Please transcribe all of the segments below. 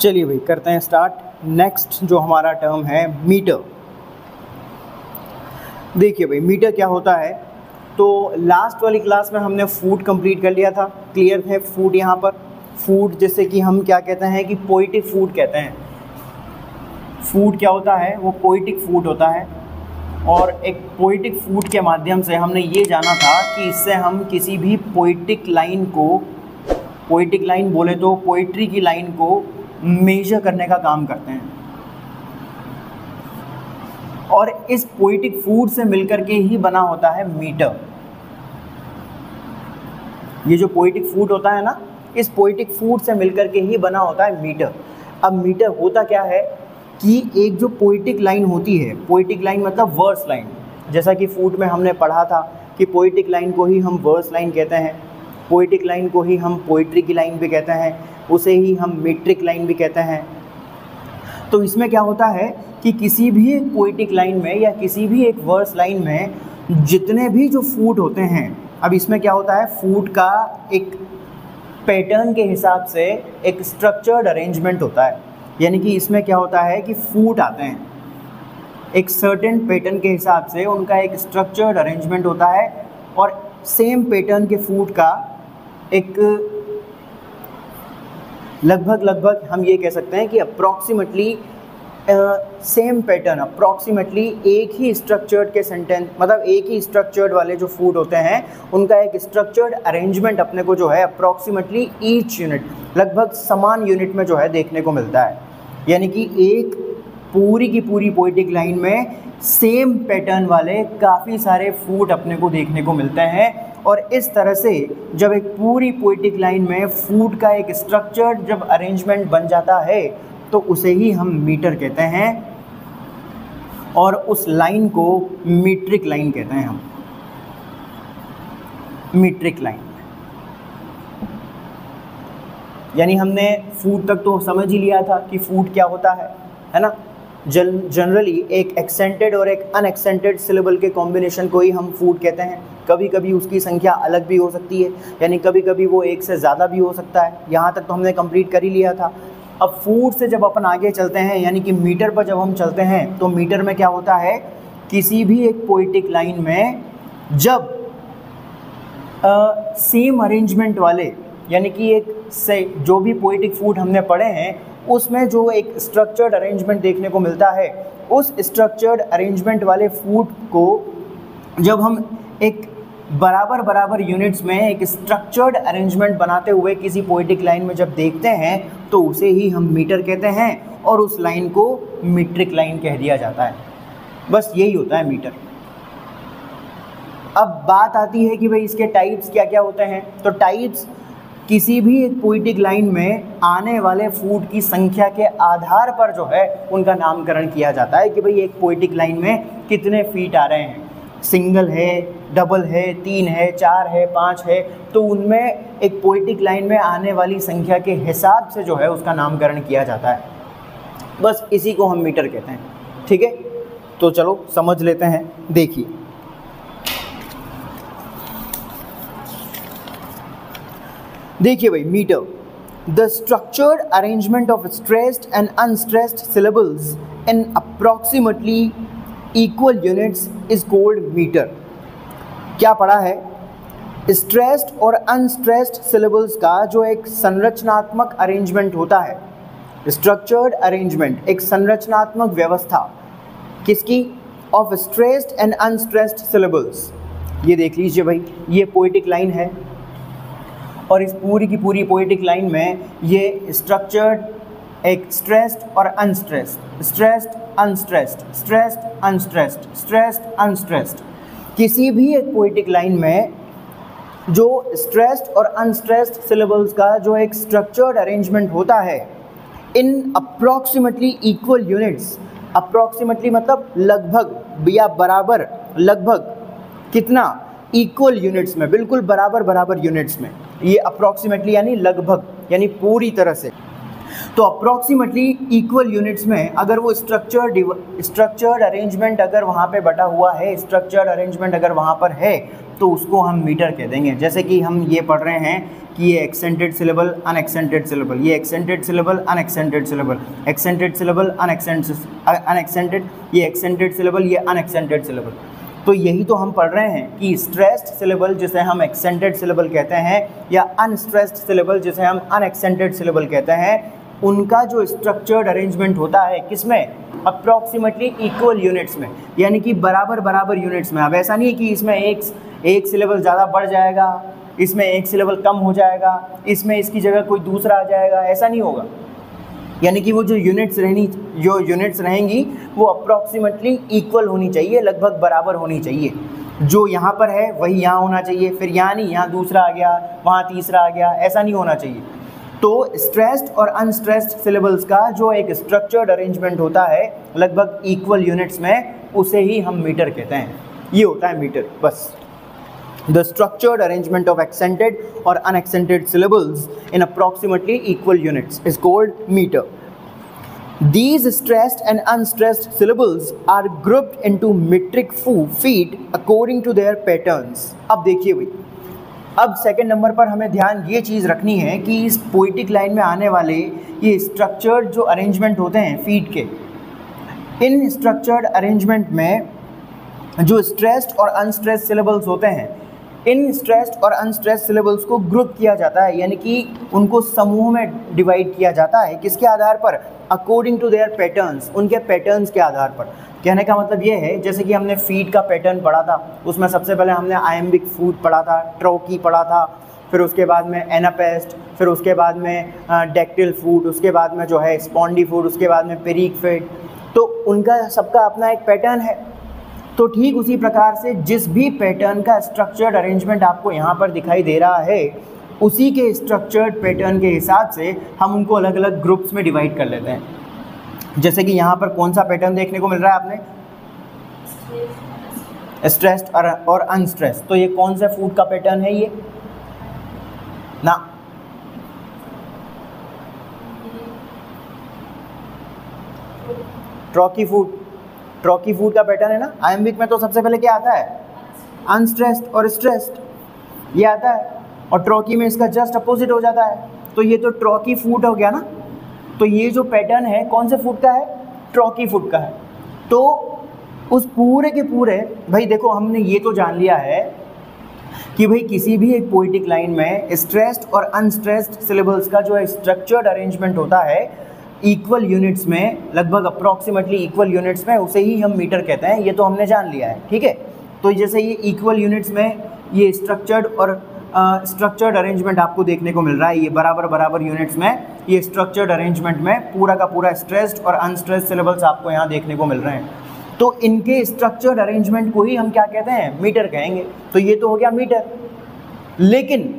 चलिए भाई करते हैं स्टार्ट। नेक्स्ट जो हमारा टर्म है मीटर। देखिए भाई मीटर क्या होता है, तो लास्ट वाली क्लास में हमने फूड कंप्लीट कर लिया था, क्लियर है फूड। यहाँ पर फूड जैसे कि हम क्या कहते हैं कि पोइटिक फूड कहते हैं। फूड क्या होता है, वो पोइटिक फूड होता है। और एक पोइटिक फूड के माध्यम से हमने ये जाना था कि इससे हम किसी भी पोइटिक लाइन को, पोइटिक लाइन बोले तो पोइट्री की लाइन को मेजर करने का काम करते हैं। और इस पोइटिक फूड से मिलकर के ही बना होता है मीटर। ये जो पोइटिक फूड होता है ना, इस पोइटिक फूड से मिलकर के ही बना होता है मीटर। अब मीटर होता क्या है कि एक जो पोइटिक लाइन होती है, पोइटिक लाइन मतलब वर्स लाइन, जैसा कि फूड में हमने पढ़ा था कि पोइटिक लाइन को ही हम वर्स लाइन कहते हैं, पोइटिक लाइन को ही हम पोइट्री की लाइन भी कहते हैं, उसे ही हम मीट्रिक लाइन भी कहते हैं। तो इसमें क्या होता है कि किसी भी एक पोइटिक लाइन में या किसी भी एक वर्स लाइन में जितने भी जो फूड होते हैं, अब इसमें क्या होता है, फूड का एक पैटर्न के हिसाब से एक स्ट्रक्चर्ड अरेंजमेंट होता है। यानी कि इसमें क्या होता है कि फूड आते हैं एक सर्टेन पैटर्न के हिसाब से, उनका एक स्ट्रक्चर्ड अरेंजमेंट होता है। और सेम पैटर्न के फूड का एक लगभग हम ये कह सकते हैं कि अप्रॉक्सीमेटली सेम पैटर्न, अप्रॉक्सीमेटली एक ही स्ट्रक्चर्ड के सेंटेंस, मतलब एक ही स्ट्रक्चर्ड वाले जो फूड होते हैं उनका एक स्ट्रक्चर्ड अरेंजमेंट अपने को जो है अप्रॉक्सीमेटली ईच यूनिट, लगभग समान यूनिट में जो है देखने को मिलता है। यानी कि एक पूरी की पूरी पोइटिक लाइन में सेम पैटर्न वाले काफ़ी सारे फूड अपने को देखने को मिलते हैं। और इस तरह से जब एक पूरी पोइटिक लाइन में फूड का एक स्ट्रक्चर्ड जब अरेंजमेंट बन जाता है तो उसे ही हम मीटर कहते हैं। और उस लाइन को मीट्रिक लाइन कहते हैं हम, मीट्रिक लाइन। यानी हमने फूड तक तो समझ ही लिया था कि फूड क्या होता है ना। जनरली एक एक्सेंटेड और एक अनएक्सेंटेड सिलेबल के कॉम्बिनेशन को ही हम फूड कहते हैं। कभी कभी उसकी संख्या अलग भी हो सकती है, यानी कभी कभी वो एक से ज़्यादा भी हो सकता है। यहाँ तक तो हमने कंप्लीट कर ही लिया था। अब फूड से जब अपन आगे चलते हैं, यानी कि मीटर पर जब हम चलते हैं, तो मीटर में क्या होता है, किसी भी एक पोइटिक लाइन में जब सेम अरेंजमेंट वाले, यानी कि एक से जो भी पोइटिक फूड हमने पढ़े हैं उसमें जो एक स्ट्रक्चर्ड अरेंजमेंट देखने को मिलता है, उस स्ट्रक्चर्ड अरेंजमेंट वाले फूड को जब हम एक बराबर यूनिट्स में एक स्ट्रक्चर्ड अरेंजमेंट बनाते हुए किसी पोइटिक लाइन में जब देखते हैं तो उसे ही हम मीटर कहते हैं और उस लाइन को मीट्रिक लाइन कह दिया जाता है। बस यही होता है मीटर। अब बात आती है कि भाई इसके टाइप्स क्या क्या होते हैं। तो टाइप्स किसी भी एक पोइटिक लाइन में आने वाले फूड की संख्या के आधार पर जो है उनका नामकरण किया जाता है कि भाई एक पोइटिक लाइन में कितने फीट आ रहे हैं, सिंगल है, डबल है, 3 है, 4 है, 5 है। तो उनमें एक पोइटिक लाइन में आने वाली संख्या के हिसाब से जो है उसका नामकरण किया जाता है। बस इसी को हम मीटर कहते हैं। ठीक है, तो चलो समझ लेते हैं। देखिए भाई metre, the structured arrangement of stressed and unstressed syllables in approximately equal units is called metre. क्या पढ़ा है, स्ट्रेस्ड और अनस्ट्रेस्ड सिलेबल्स का जो एक संरचनात्मक अरेंजमेंट होता है, स्ट्रक्चर्ड अरेंजमेंट, एक संरचनात्मक व्यवस्था किसकी, of stressed and unstressed syllables. ये देख लीजिए भाई, ये पोइटिक लाइन है और इस पूरी की पूरी पोइटिक लाइन में ये स्ट्रक्चर्ड एक स्ट्रेस्ड और unstressed, stressed unstressed, stressed unstressed, stressed unstressed. किसी भी एक पोइटिक लाइन में जो स्ट्रेस्ड और अनस्ट्रेस्ड सिलेबल्स का जो एक स्ट्रक्चर्ड अरेंजमेंट होता है इन अप्रॉक्सीमेटली इक्वल यूनिट्स, अप्रॉक्सीमेटली मतलब लगभग या बराबर, लगभग कितना, इक्वल यूनिट्स में, बिल्कुल बराबर यूनिट्स में। ये अप्रॉक्सीमेटली यानी लगभग, यानी पूरी तरह से। तो अप्रॉक्सीमेटली इक्वल यूनिट्स में अगर वो स्ट्रक्चर्ड अरेंजमेंट अगर वहाँ पे बटा हुआ है, स्ट्रक्चर्ड अरेंजमेंट अगर वहाँ पर है, तो उसको हम मीटर कह देंगे। जैसे कि हम ये पढ़ रहे हैं कि ये एक्सेंटेड सिलेबल, अनएक्सेंटेड सिलेबल, ये accented syllable, unaccented syllable, accented syllable, unaccented, ये एक्सेंटेड सिलेबल, ये अनएक्सेंटेड सिलेबल। तो यही तो हम पढ़ रहे हैं कि स्ट्रेस्ड सिलेबल जिसे हम एक्सेंटेड सिलेबल कहते हैं या अनस्ट्रेस्ड सिलेबल जिसे हम अनएक्सेंटेड सिलेबल कहते हैं, उनका जो स्ट्रक्चर्ड अरेंजमेंट होता है किसमें, अप्रॉक्सीमेटली इक्वल यूनिट्स में, यानी कि बराबर बराबर यूनिट्स में। अब ऐसा नहीं है कि इसमें एक सिलेबल ज़्यादा बढ़ जाएगा, इसमें एक सिलेबल कम हो जाएगा, इसमें इसकी जगह कोई दूसरा आ जाएगा, ऐसा नहीं होगा। यानी कि वो जो यूनिट्स रहेंगी वो अप्रॉक्सीमेटली इक्वल होनी चाहिए, लगभग बराबर होनी चाहिए। जो यहाँ पर है वही यहाँ होना चाहिए, फिर यहाँ नहीं, यहाँ दूसरा आ गया, वहाँ तीसरा आ गया, ऐसा नहीं होना चाहिए। तो स्ट्रेस्ड और अनस्ट्रेस्ड सिलेबल्स का जो एक स्ट्रक्चर्ड अरेंजमेंट होता है लगभग इक्वल यूनिट्स में, उसे ही हम मीटर कहते हैं। ये होता है मीटर, बस। The structured arrangement of accented or unaccented syllables in approximately equal units is called meter. These stressed and unstressed syllables are grouped into metric feet according to their patterns. अब देखिए भाई, अब सेकंड नंबर पर हमें ध्यान ये चीज़ रखनी है कि इस पोइटिक लाइन में आने वाले ये स्ट्रक्चर्ड जो अरेंजमेंट होते हैं फीट के, इन स्ट्रक्चर्ड अरेंजमेंट में जो स्ट्रेस्ड और अनस्ट्रेस्ड सिलेबल्स होते हैं, इन स्ट्रेस्ड और अनस्ट्रेस्ड सिलेबल्स को ग्रुप किया जाता है, यानी कि उनको समूह में डिवाइड किया जाता है। किसके आधार पर, अकॉर्डिंग टू देयर पैटर्न्स, उनके पैटर्न्स के आधार पर। कहने का मतलब ये है, जैसे कि हमने फीट का पैटर्न पढ़ा था, उसमें सबसे पहले हमने आयम्बिक फूट पढ़ा था, ट्रोकी पढ़ा था, फिर उसके बाद में एनापेस्ट, फिर उसके बाद में डेक्टिल फूट, उसके बाद में जो है स्पॉन्डी फूट, उसके बाद में पेरिक फीट। तो उनका सबका अपना एक पैटर्न है। तो ठीक उसी प्रकार से जिस भी पैटर्न का स्ट्रक्चर्ड अरेंजमेंट आपको यहाँ पर दिखाई दे रहा है, उसी के स्ट्रक्चर्ड पैटर्न के हिसाब से हम उनको अलग अलग ग्रुप्स में डिवाइड कर लेते हैं। जैसे कि यहाँ पर कौन सा पैटर्न देखने को मिल रहा है आपने, स्ट्रेस्ड और अनस्ट्रेस्ड। तो ये कौन सा फूड का पैटर्न है ये ना, ट्रॉकी फूड का पैटर्न है ना। आयम्बिक में तो सबसे पहले क्या आता है, अनस्ट्रेस्ड और स्ट्रेस्ड, ये आता है, और ट्रॉकी में इसका जस्ट अपोजिट हो जाता है। तो ये तो ट्रॉकी फूड हो गया ना। तो ये जो पैटर्न है कौन से फूड का है, ट्रॉकी फूड का है। तो उस पूरे के पूरे भाई देखो, हमने ये तो जान लिया है कि भाई किसी भी एक पोइटिक लाइन में स्ट्रेस्ड और अनस्ट्रेस्ड सिलेबल्स का जो स्ट्रक्चर्ड अरेंजमेंट होता है इक्वल यूनिट्स में, लगभग अप्रॉक्सीमेटली इक्वल यूनिट्स में, उसे ही हम मीटर कहते हैं। ये तो हमने जान लिया है, ठीक है। तो जैसे ये इक्वल यूनिट्स में ये स्ट्रक्चर्ड अरेंजमेंट आपको देखने को मिल रहा है, ये बराबर यूनिट्स में ये स्ट्रक्चर्ड अरेंजमेंट में पूरा का पूरा स्ट्रेस्ड और अनस्ट्रेस्ड सिलेबल्स आपको यहाँ देखने को मिल रहे हैं। तो इनके स्ट्रक्चर्ड अरेंजमेंट को ही हम क्या कहते हैं, मीटर कहेंगे। तो ये तो हो गया मीटर। लेकिन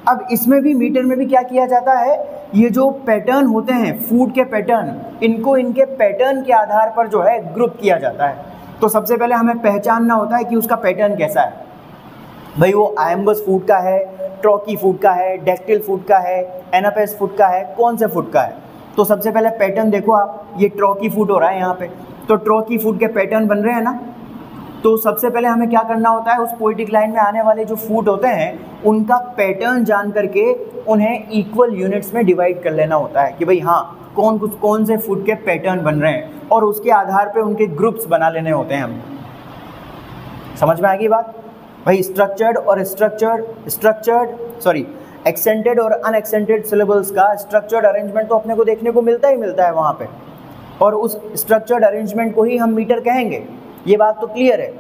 अब इसमें भी, मीटर में भी क्या किया जाता है, ये जो पैटर्न होते हैं फूड के पैटर्न, इनको इनके पैटर्न के आधार पर जो है ग्रुप किया जाता है। तो सबसे पहले हमें पहचानना होता है कि उसका पैटर्न कैसा है। भाई वो आयम्बस फूड का है, ट्रॉकी फूड का है, डेक्टिल फूड का है, एनापेस फूड का है, कौन से फूड का है। तो सबसे पहले पैटर्न देखो आप, ये ट्रॉकी फूड हो रहा है यहाँ पे, तो ट्रॉकी फूड के पैटर्न बन रहे हैं ना। तो सबसे पहले हमें क्या करना होता है, उस पोइटिक लाइन में आने वाले जो फूड होते हैं उनका पैटर्न जान करके उन्हें इक्वल यूनिट्स में डिवाइड कर लेना होता है कि भाई हाँ, कौन से फूड के पैटर्न बन रहे हैं, और उसके आधार पे उनके ग्रुप्स बना लेने होते हैं हम। समझ में आ गई बात भाई। एक्सेंटेड और अनएक्सेंटेड सिलेबल्स का स्ट्रक्चर्ड अरेंजमेंट तो अपने को देखने को मिलता है वहाँ पे, और उस स्ट्रक्चर्ड अरेंजमेंट को ही हम मीटर कहेंगे। ये बात तो क्लियर है।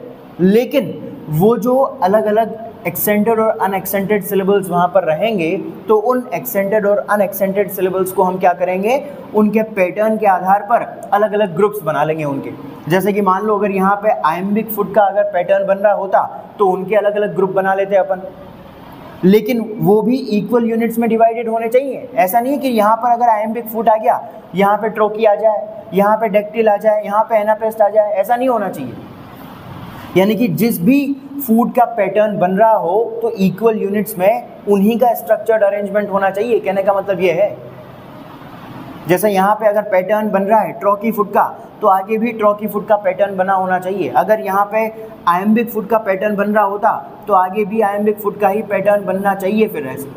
लेकिन वो जो अलग अलग एक्सेंटेड और अनएक्सेंटेड सिलेबल्स वहाँ पर रहेंगे, तो उन एक्सेंटेड और अनएक्सेंटेड सिलेबल्स को हम क्या करेंगे, उनके पैटर्न के आधार पर अलग अलग ग्रुप्स बना लेंगे उनके। जैसे कि मान लो अगर यहाँ पे आयम्बिक फूड का अगर पैटर्न बन रहा होता तो उनके अलग अलग ग्रुप बना लेते अपन, लेकिन वो भी इक्वल यूनिट्स में डिवाइडेड होने चाहिए। ऐसा नहीं है कि यहाँ पर अगर आयम्बिक फूड आ गया, यहाँ पे ट्रोकी आ जाए, यहाँ पे डेक्टिल आ जाए, यहाँ पे एनापेस्ट आ जाए, ऐसा नहीं होना चाहिए। यानी कि जिस भी फूड का पैटर्न बन रहा हो तो इक्वल यूनिट्स में उन्हीं का स्ट्रक्चर्ड अरेंजमेंट होना चाहिए। कहने का मतलब ये है। जैसे यहाँ पे अगर पैटर्न बन रहा है ट्रॉकी फुट का, तो आगे भी ट्रॉकी फुट का पैटर्न बना होना चाहिए। अगर यहाँ पे आयम्बिक फुट का पैटर्न बन रहा होता तो आगे भी आयम्बिक फुट का ही पैटर्न बनना चाहिए। फिर ऐसे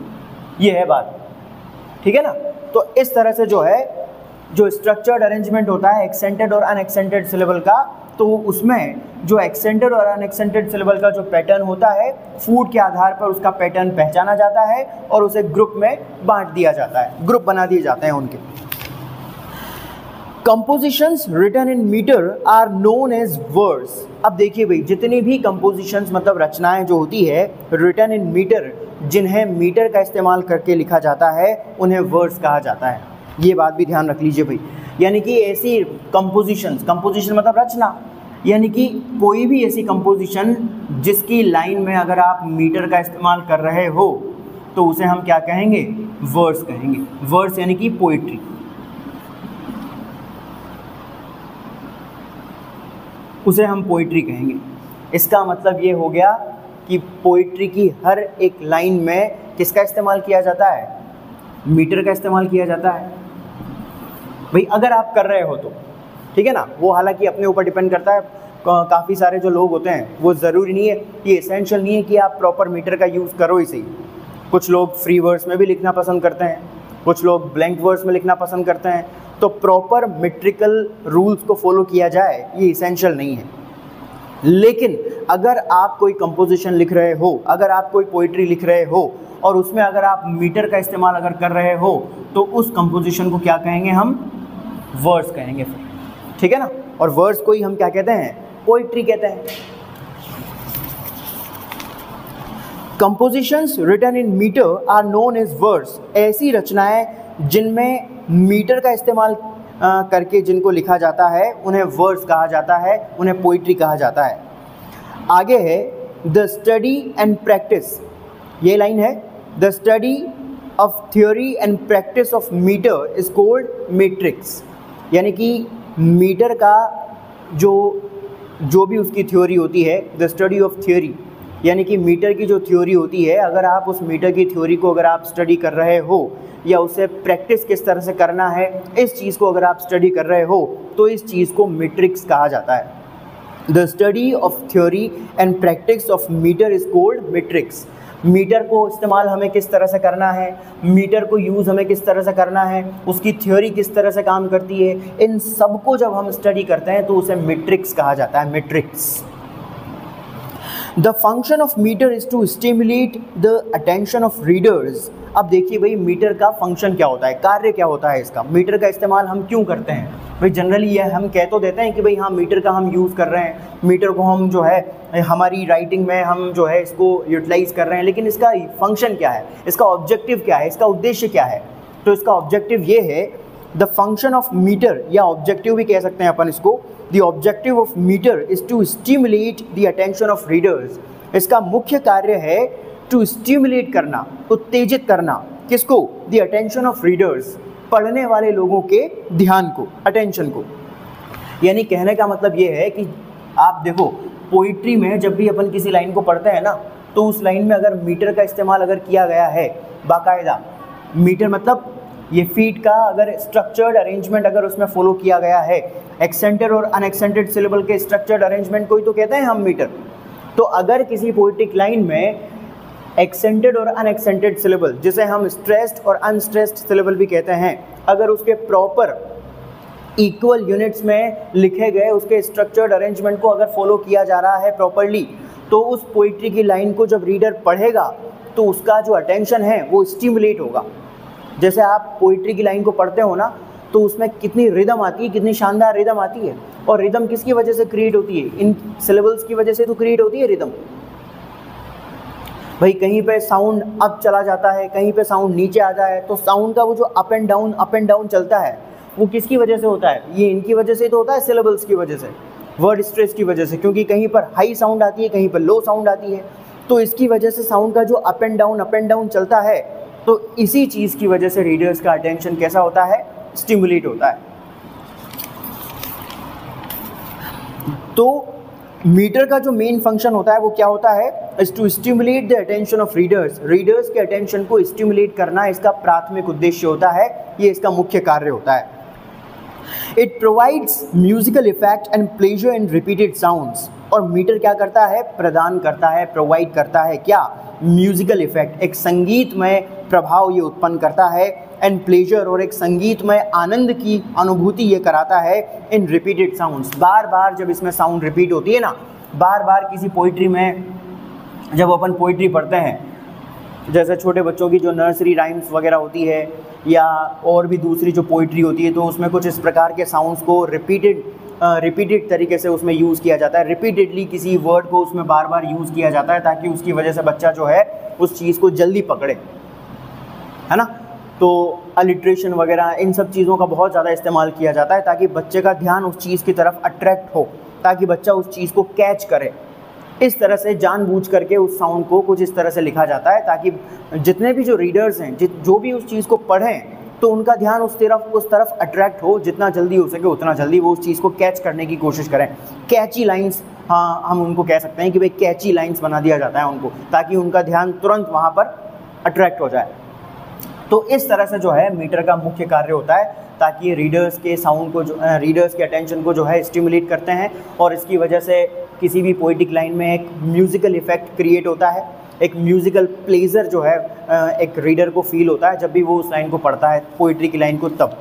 ये है बात, ठीक है ना। तो इस तरह से जो है जो स्ट्रक्चर्ड अरेंजमेंट होता है एक्सेंटेड और अनएक्सेंटेड सिलेबल का, तो उसमें जो एक्सेंटेड और अनएक्सेंटेड सिलेबल का जो पैटर्न होता है फूट के आधार पर उसका पैटर्न पहचाना जाता है और उसे ग्रुप में बांट दिया जाता है, ग्रुप बना दिए जाते हैं उनके। Compositions written in metre are known as words. अब देखिए भाई, जितनी भी कंपोजिशंस मतलब रचनाएं जो होती है रिटन इन मीटर, जिन्हें मीटर का इस्तेमाल करके लिखा जाता है, उन्हें वर्ड्स कहा जाता है। ये बात भी ध्यान रख लीजिए भाई। यानी कि ऐसी कंपोजिशंस, कंपोजिशन मतलब रचना, यानी कि कोई भी ऐसी कंपोजिशन जिसकी लाइन में अगर आप मीटर का इस्तेमाल कर रहे हो तो उसे हम क्या कहेंगे? वर्ड्स कहेंगे। वर्ड्स यानी कि पोइट्री। उसे हम पोइट्री कहेंगे। इसका मतलब ये हो गया कि पोइट्री की हर एक लाइन में किसका इस्तेमाल किया जाता है? मीटर का इस्तेमाल किया जाता है भाई। अगर आप कर रहे हो तो ठीक है ना, वो हालांकि अपने ऊपर डिपेंड करता है। काफ़ी सारे जो लोग होते हैं वो ज़रूरी नहीं है, ये एसेंशियल नहीं है कि आप प्रॉपर मीटर का यूज़ करो इसे। कुछ लोग फ्री वर्ड्स में भी लिखना पसंद करते हैं, कुछ लोग ब्लैंक वर्ड्स में लिखना पसंद करते हैं। तो प्रॉपर मेट्रिकल रूल्स को फॉलो किया जाए ये इसेंशियल नहीं है। लेकिन अगर आप कोई कंपोजिशन लिख रहे हो, अगर आप कोई पोइट्री लिख रहे हो और उसमें अगर आप मीटर का इस्तेमाल अगर कर रहे हो तो उस कंपोजिशन को क्या कहेंगे? हम वर्ड्स कहेंगे फिर, ठीक है ना। और वर्ड्स को ही हम क्या कहते हैं? पोइट्री कहते हैं। Compositions written in metre are known as words. ऐसी रचनाएं जिनमें मीटर का इस्तेमाल करके जिनको लिखा जाता है उन्हें वर्ड्स कहा जाता है, उन्हें पोइट्री कहा जाता है। आगे है द स्टडी एंड प्रैक्टिस। ये लाइन है, the study of theory and practice of metre is called metrics. यानी कि मीटर का जो भी उसकी थ्योरी होती है, द स्टडी ऑफ थ्योरी, यानी कि मीटर की जो थ्योरी होती है, अगर आप उस मीटर की थ्योरी को अगर आप स्टडी कर रहे हो या उसे प्रैक्टिस किस तरह से करना है, इस चीज़ को अगर आप स्टडी कर रहे हो तो इस चीज़ को मैट्रिक्स कहा जाता है। The study of theory and practice of metre is called metrics. Metre को इस्तेमाल हमें किस तरह से करना है, मीटर को यूज़ हमें किस तरह से करना है, उसकी थ्योरी किस तरह से काम करती है, इन सब को जब हम स्टडी करते हैं तो उसे मैट्रिक्स कहा जाता है, metrics. The function of metre is to stimulate the attention of readers. अब देखिए भाई, मीटर का फंक्शन क्या होता है, कार्य क्या होता है इसका, मीटर का इस्तेमाल हम क्यों करते हैं भाई। जनरली ये हम कह तो देते हैं कि भाई हाँ मीटर का हम यूज़ कर रहे हैं, मीटर को हम जो है हमारी राइटिंग में हम जो है इसको यूटिलाइज़ कर रहे हैं, लेकिन इसका फंक्शन क्या है, इसका ऑब्जेक्टिव क्या है, इसका उद्देश्य क्या है। तो इसका ऑब्जेक्टिव ये है, द फंक्शन ऑफ मीटर, या ऑब्जेक्टिव भी कह सकते हैं अपन इसको, the objective of metre is to stimulate the attention of readers. इसका मुख्य कार्य है टू स्टिमुलेट करना, उत्तेजित करना, किसको? द अटेंशन ऑफ रीडर्स, पढ़ने वाले लोगों के ध्यान को, अटेंशन को। यानी कहने का मतलब ये है कि आप देखो पोइट्री में जब भी अपन किसी लाइन को पढ़ते हैं ना, तो उस लाइन में अगर मीटर का इस्तेमाल अगर किया गया है बाकायदा, मीटर मतलब ये फीट का अगर स्ट्रक्चर्ड अरेंजमेंट अगर उसमें फॉलो किया गया है, एक्सेंटेड और अनएक्सेंटेड सिलेबल के स्ट्रक्चर्ड अरेंजमेंट को ही तो कहते हैं हम मीटर। तो अगर किसी पोइट्रिक लाइन में एक्सेंटेड और अनएक्सेंटेड सिलेबल, जिसे हम स्ट्रेस्ड और अनस्ट्रेस्ड सिलेबल भी कहते हैं, अगर उसके प्रॉपर इक्वल यूनिट्स में लिखे गए उसके स्ट्रक्चर्ड अरेंजमेंट को अगर फॉलो किया जा रहा है प्रॉपरली, तो उस पोइट्री की लाइन को जब रीडर पढ़ेगा तो उसका जो अटेंशन है वो स्टिमुलेट होगा। जैसे आप पोइट्री की लाइन को पढ़ते हो ना, तो उसमें कितनी रिदम आती है, कितनी शानदार रिदम आती है। और रिदम किसकी वजह से क्रिएट होती है? इन सिलेबल्स की वजह से तो क्रिएट होती है रिदम भाई। कहीं पे साउंड अप चला जाता है, कहीं पे साउंड नीचे आ जाए, तो साउंड का वो जो अप एंड डाउन चलता है, वो किसकी वजह से होता है? ये इनकी वजह से तो होता है, सिलेबल्स की वजह से, वर्ड स्ट्रेस की वजह से, क्योंकि कहीं पर हाई साउंड आती है, कहीं पर लो साउंड आती है। तो इसकी वजह से साउंड का जो अप एंड डाउन चलता है, तो इसी चीज़ की वजह से रीडर्स का अटेंशन कैसा होता है? स्टिमुलेट होता है। तो मीटर का जो मेन फंक्शन होता है वो क्या होता है? Is to stimulate the attention of readers. Readers के अटेंशन को स्टिमुलेट करना इसका प्राथमिक उद्देश्य होता है, ये इसका मुख्य कार्य होता है। It provides musical effect and pleasure in repeated sounds. और मीटर क्या करता है, प्रदान करता है, प्रोवाइड करता है क्या, म्यूजिकल इफेक्ट, एक संगीतमय प्रभाव ये उत्पन्न करता है, एंड प्लेजर, और एक संगीतमय आनंद की अनुभूति ये कराता है इन रिपीटेड साउंड्स। बार बार जब इसमें साउंड रिपीट होती है ना, बार बार किसी पोइट्री में जब अपन पोइट्री पढ़ते हैं, जैसे छोटे बच्चों की जो नर्सरी राइम्स वगैरह होती है या और भी दूसरी जो पोइट्री होती है, तो उसमें कुछ इस प्रकार के साउंड्स को रिपीटेड तरीके से उसमें यूज़ किया जाता है। रिपीटेडली किसी वर्ड को उसमें बार बार यूज़ किया जाता है ताकि उसकी वजह से बच्चा जो है उस चीज़ को जल्दी पकड़े, है ना। तो अलिट्रेशन वगैरह इन सब चीज़ों का बहुत ज़्यादा इस्तेमाल किया जाता है ताकि बच्चे का ध्यान उस चीज़ की तरफ अट्रैक्ट हो, ताकि बच्चा उस चीज़ को कैच करे। इस तरह से जानबूझ करके उस साउंड को कुछ इस तरह से लिखा जाता है ताकि जितने भी जो रीडर्स हैं, जो भी उस चीज़ को पढ़ें, तो उनका ध्यान उस तरफ अट्रैक्ट हो, जितना जल्दी हो सके उतना जल्दी वो उस चीज़ को कैच करने की कोशिश करें। कैची लाइंस, हाँ हम उनको कह सकते हैं कि भाई कैची लाइंस बना दिया जाता है उनको, ताकि उनका ध्यान तुरंत वहाँ पर अट्रैक्ट हो जाए। तो इस तरह से जो है मीटर का मुख्य कार्य होता है, ताकि रीडर्स के साउंड को रीडर्स के अटेंशन को जो है स्टिमुलेट करते हैं, और इसकी वजह से किसी भी पोइटिक लाइन में एक म्यूज़िकल इफेक्ट क्रिएट होता है, एक म्यूज़िकल प्लेजर जो है एक रीडर को फील होता है जब भी वो उस लाइन को पढ़ता है, पोइट्री की लाइन को। तब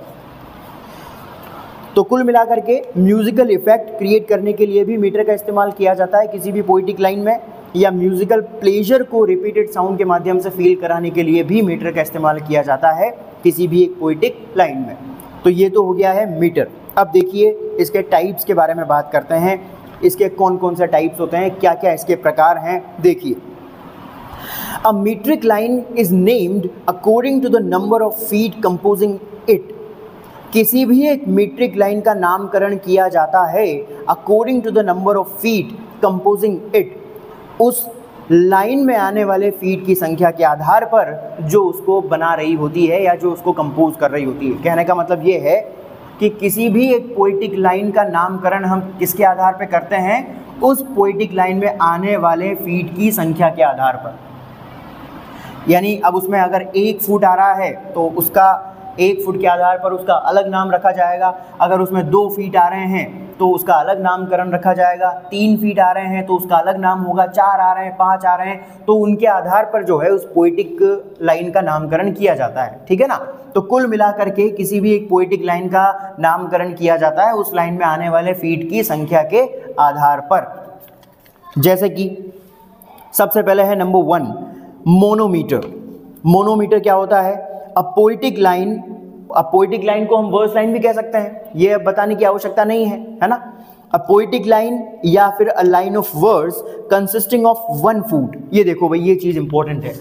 तो कुल मिलाकर के म्यूज़िकल इफेक्ट क्रिएट करने के लिए भी मीटर का इस्तेमाल किया जाता है किसी भी पोइटिक लाइन में, या म्यूज़िकल प्लेजर को रिपीटेड साउंड के माध्यम से फील कराने के लिए भी मीटर का इस्तेमाल किया जाता है किसी भी एक पोइटिक लाइन में। तो ये तो हो गया है मीटर। अब देखिए इसके टाइप्स के बारे में बात करते हैं, इसके कौन कौन से टाइप्स होते हैं, क्या क्या इसके प्रकार हैं। देखिए, a metric line is named according to the number of feet composing it. किसी भी एक मीट्रिक लाइन का नामकरण किया जाता है according to the number of feet composing it, उस लाइन में आने वाले फीट की संख्या के आधार पर जो उसको बना रही होती है या जो उसको कंपोज कर रही होती है। कहने का मतलब ये है कि किसी भी एक पोइटिक लाइन का नामकरण हम किसके आधार पर करते हैं, उस पोइटिक लाइन में आने वाले फीट की संख्या के आधार पर। यानी अब उसमें अगर 1 फुट आ रहा है तो उसका 1 फुट के आधार पर उसका अलग नाम रखा जाएगा। अगर उसमें 2 फीट आ रहे हैं तो उसका अलग नामकरण रखा जाएगा। 3 फीट आ रहे हैं तो उसका अलग नाम होगा। 4 आ रहे हैं, 5 आ रहे हैं, तो उनके आधार पर जो है उस पोइटिक लाइन का नामकरण किया जाता है। ठीक है ना। तो कुल मिलाकर के किसी भी एक पोइटिक लाइन का नामकरण किया जाता है उस लाइन में आने वाले फीट की संख्या के आधार पर। जैसे कि सबसे पहले है नंबर 1, मोनोमीटर। मोनोमीटर क्या होता है? अ पोइटिक लाइन को हम वर्स लाइन भी कह सकते हैं, ये अब बताने की आवश्यकता नहीं है ना। अ पोइटिक लाइन या फिर a line of verse consisting of 1 foot. ये देखो भाई, ये चीज इंपॉर्टेंट है।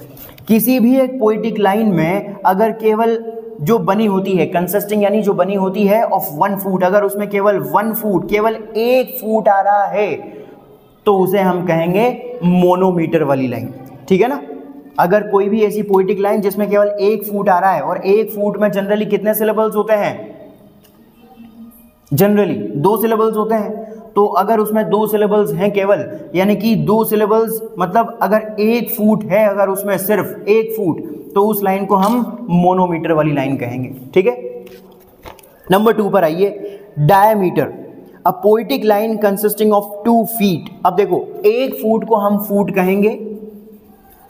किसी भी एक पोइटिक लाइन में अगर केवल जो बनी होती है, कंसिस्टिंग यानी जो बनी होती है ऑफ 1 फुट, अगर उसमें केवल 1 फुट, केवल 1 फुट आ रहा है तो उसे हम कहेंगे मोनोमीटर वाली लाइन। ठीक है ना। अगर कोई भी ऐसी पोइटिक लाइन जिसमें केवल 1 फुट आ रहा है, और 1 फुट में जनरली कितने सिलेबल्स होते हैं? जनरली 2 सिलेबल्स होते हैं। तो अगर उसमें 2 सिलेबल्स हैं केवल, यानी कि 2 सिलेबल्स मतलब अगर 1 फुट है, अगर उसमें सिर्फ 1 फुट, तो उस लाइन को हम मोनोमीटर वाली लाइन कहेंगे। ठीक है। नंबर 2 पर आइए, diameter. A poetic line consisting of 2 feet. अब देखो, 1 फुट को हम फुट कहेंगे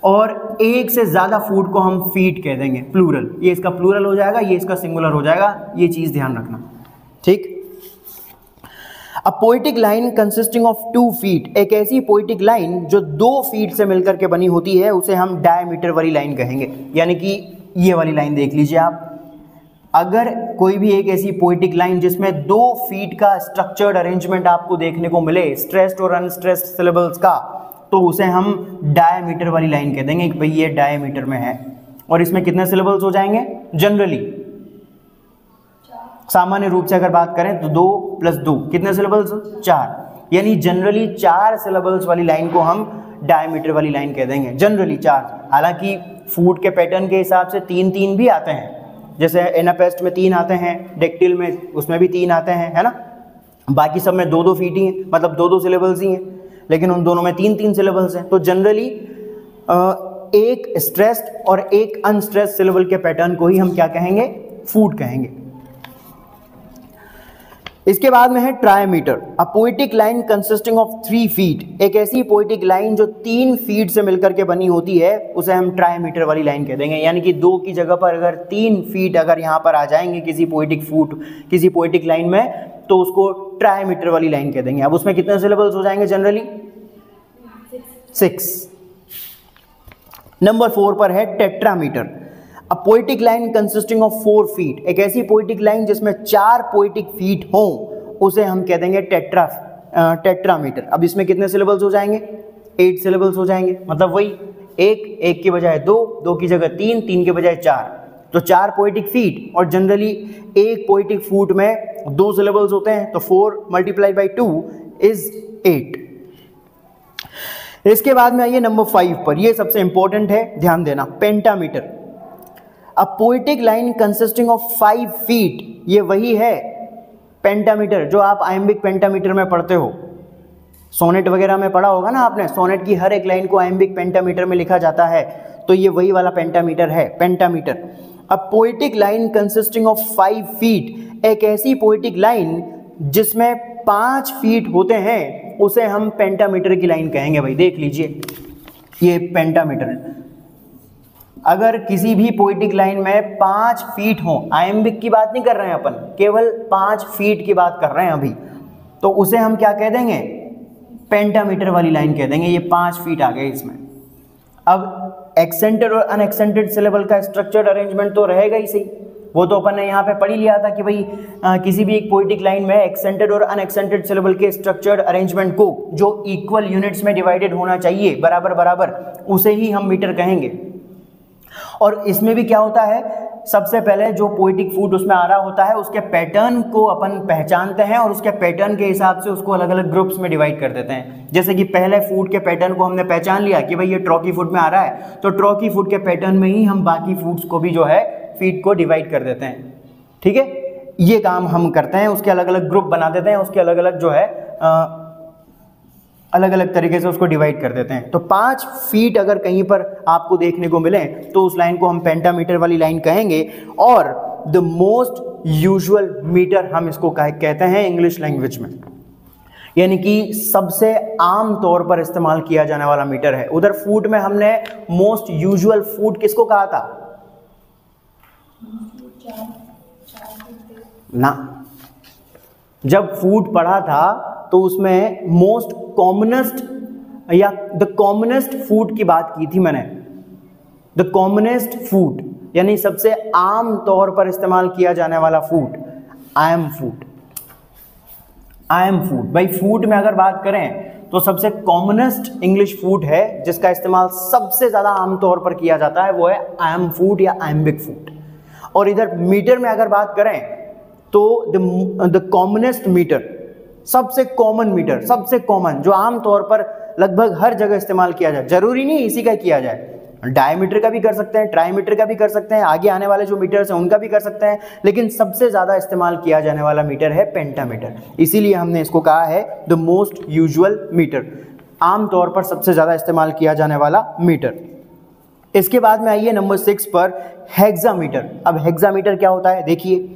और 1 से ज्यादा फुट को हम फीट कह देंगे, प्लूरल। ये इसका प्लूरल हो जाएगा, ये इसका सिंगुलर हो जाएगा, ये चीज ध्यान रखना। ठीक। अ poetic line consisting of 2 feet, एक ऐसी पोइटिक लाइन जो 2 फीट से मिलकर के बनी होती है उसे हम डायमीटर वाली लाइन कहेंगे। यानी कि ये वाली लाइन देख लीजिए आप, अगर कोई भी एक ऐसी पोइटिक लाइन जिसमें 2 फीट का स्ट्रक्चर्ड अरेंजमेंट आपको देखने को मिले, स्ट्रेस्ड और अनस्ट्रेस्ड सिलेबल्स का, तो उसे हम डायमीटर वाली लाइन कह देंगे कि भाई ये डायमीटर में है। और इसमें कितने सिलेबल्स हो जाएंगे? जनरली सामान्य रूप से अगर बात करें तो 2 + 2 कितने सिलेबल्स? 4। यानी जनरली 4 सिलेबल्स वाली लाइन को हम डायमीटर वाली लाइन कह देंगे। जनरली 4। हालांकि फूड के पैटर्न के हिसाब से 3-3 भी आते हैं, जैसे एनापेस्ट में 3 आते हैं, डेक्टिल में उसमें भी 3 आते हैं, है ना। बाकी सब में 2-2 फीट ही हैं, मतलब 2-2 सिलेबल्स ही हैं। लेकिन उन दोनों में 3-3 सिलेबल्स हैं। तो जनरली एक स्ट्रेस्ड और एक अनस्ट्रेस्ड सिलेबल के पैटर्न को ही हम क्या कहेंगे, फूट कहेंगे। इसके बाद में है trimeter, a poetic line consisting of 3 feet. एक ऐसी पोएटिक लाइन जो 3 फीट से मिलकर के बनी होती है उसे हम ट्रायमीटर वाली लाइन कह देंगे। यानी कि 2 की जगह पर अगर 3 फीट अगर यहाँ पर आ जाएंगे किसी पोएटिक लाइन में, तो उसको ट्रायमीटर वाली लाइन कह देंगे। अब उसमें कितने सिलेबल्स हो जाएंगे जनरली? 6। नंबर 4 पर है tetrameter, a poetic line consisting of 4 feet. एक ऐसी पोएटिक लाइन जिसमें 4 पोएटिक फीट हों उसे हम कह देंगे टेट्रामीटर। अब इसमें कितने सिलेबल्स हो जाएंगे? 8 सिलेबल्स हो जाएंगे। मतलब वही एक की बजाय 2 की जगह 3 के बजाय 4, तो 4 पोएटिक फीट। और जनरली एक पोएटिक फूट में 2 सिलेबल्स होते हैं, तो 4 × 2 इज 8। इसके बाद में आइए नंबर 5 पर, यह सबसे इंपॉर्टेंट है, ध्यान देना, pentameter, a poetic line consisting of 5 feet. ये वही है पेंटामीटर जो आप आयम्बिक पेंटामीटर में पढ़ते हो, सोनेट वगैरह में पढ़ा होगा ना आपने, सोनेट की हर एक लाइन को आयम्बिक पेंटामीटर में लिखा जाता है, तो ये वही वाला पेंटामीटर है, pentameter. A poetic line consisting of 5 feet, एक ऐसी पोएटिक लाइन जिसमें 5 फीट होते हैं उसे हम पेंटामीटर की लाइन कहेंगे। भाई देख लीजिए, ये पेंटामीटर। अगर किसी भी पोएटिक लाइन में 5 फीट हो, आयम्बिक की बात नहीं कर रहे हैं अपन, केवल 5 फीट की बात कर रहे हैं अभी, तो उसे हम क्या कह देंगे? पेंटामीटर वाली लाइन कह देंगे। ये 5 फीट आ गए इसमें। अब एक्सेंटेड और अनएक्सेंटेड सिलेबल का स्ट्रक्चर्ड अरेंजमेंट तो रहेगा ही सही, वो तो अपन ने यहाँ पे पढ़ ही लिया था कि भाई किसी भी एक पोएटिक लाइन में एक्सेंटेड और अनएक्सेंटेड सिलेबल के स्ट्रक्चर्ड अरेंजमेंट को जो इक्वल यूनिट्स में डिवाइडेड होना चाहिए बराबर बराबर, उसे ही हम मीटर कहेंगे। और इसमें भी क्या होता है, सबसे पहले जो पोएटिक फूट उसमें आ रहा होता है उसके पैटर्न को अपन पहचानते हैं और उसके पैटर्न के हिसाब से उसको अलग अलग ग्रुप्स में डिवाइड कर देते हैं। जैसे कि पहले फूट के पैटर्न को हमने पहचान लिया कि भाई ये ट्रॉकी फूट में आ रहा है, तो ट्रॉकी फूट के पैटर्न में ही हम बाकी फूट्स को भी जो है फीट को डिवाइड कर देते हैं। ठीक है, ये काम हम करते हैं, उसके अलग अलग ग्रुप बना देते हैं, उसके अलग अलग जो है अलग अलग तरीके से उसको डिवाइड कर देते हैं। तो 5 फीट अगर कहीं पर आपको देखने को मिले तो उस लाइन को हम पेंटामीटर वाली लाइन कहेंगे। और द मोस्ट यूजुअल मीटर हम इसको कहते हैं इंग्लिश लैंग्वेज में, यानी कि सबसे आम तौर पर इस्तेमाल किया जाने वाला मीटर है। उधर फूट में हमने मोस्ट यूजुअल फूट किसको कहा था ना? जब फूट पढ़ा था तो उसमें मोस्ट कॉमनेस्ट या द कॉमनेस्ट फूट की बात की थी मैंने। द कॉमनेस्ट फूट यानी सबसे आम तौर पर इस्तेमाल किया जाने वाला फूट, I am foot. I am फूट, भाई फूट में अगर बात करें तो सबसे कॉमनेस्ट इंग्लिश फूट है जिसका इस्तेमाल सबसे ज्यादा आमतौर पर किया जाता है, वो है आई एम फूट या आयम्बिक फूट। और इधर मीटर में अगर बात करें तो द कॉमनेस्ट मीटर, सबसे कॉमन मीटर, सबसे कॉमन जो आम तौर पर लगभग हर जगह इस्तेमाल किया जाए, जरूरी नहीं इसी का किया जाए, डायमीटर का भी कर सकते हैं, ट्राईमीटर का भी कर सकते हैं, आगे आने वाले जो मीटर्स हैं उनका भी कर सकते हैं, लेकिन सबसे ज्यादा इस्तेमाल किया जाने वाला मीटर है पेंटामीटर। इसीलिए हमने इसको कहा है द मोस्ट यूजुअल मीटर, आम तौर पर सबसे ज्यादा इस्तेमाल किया जाने वाला मीटर। इसके बाद में आइए नंबर 6 पर, हेक्सामीटर। अब हेक्सामीटर क्या होता है देखिए,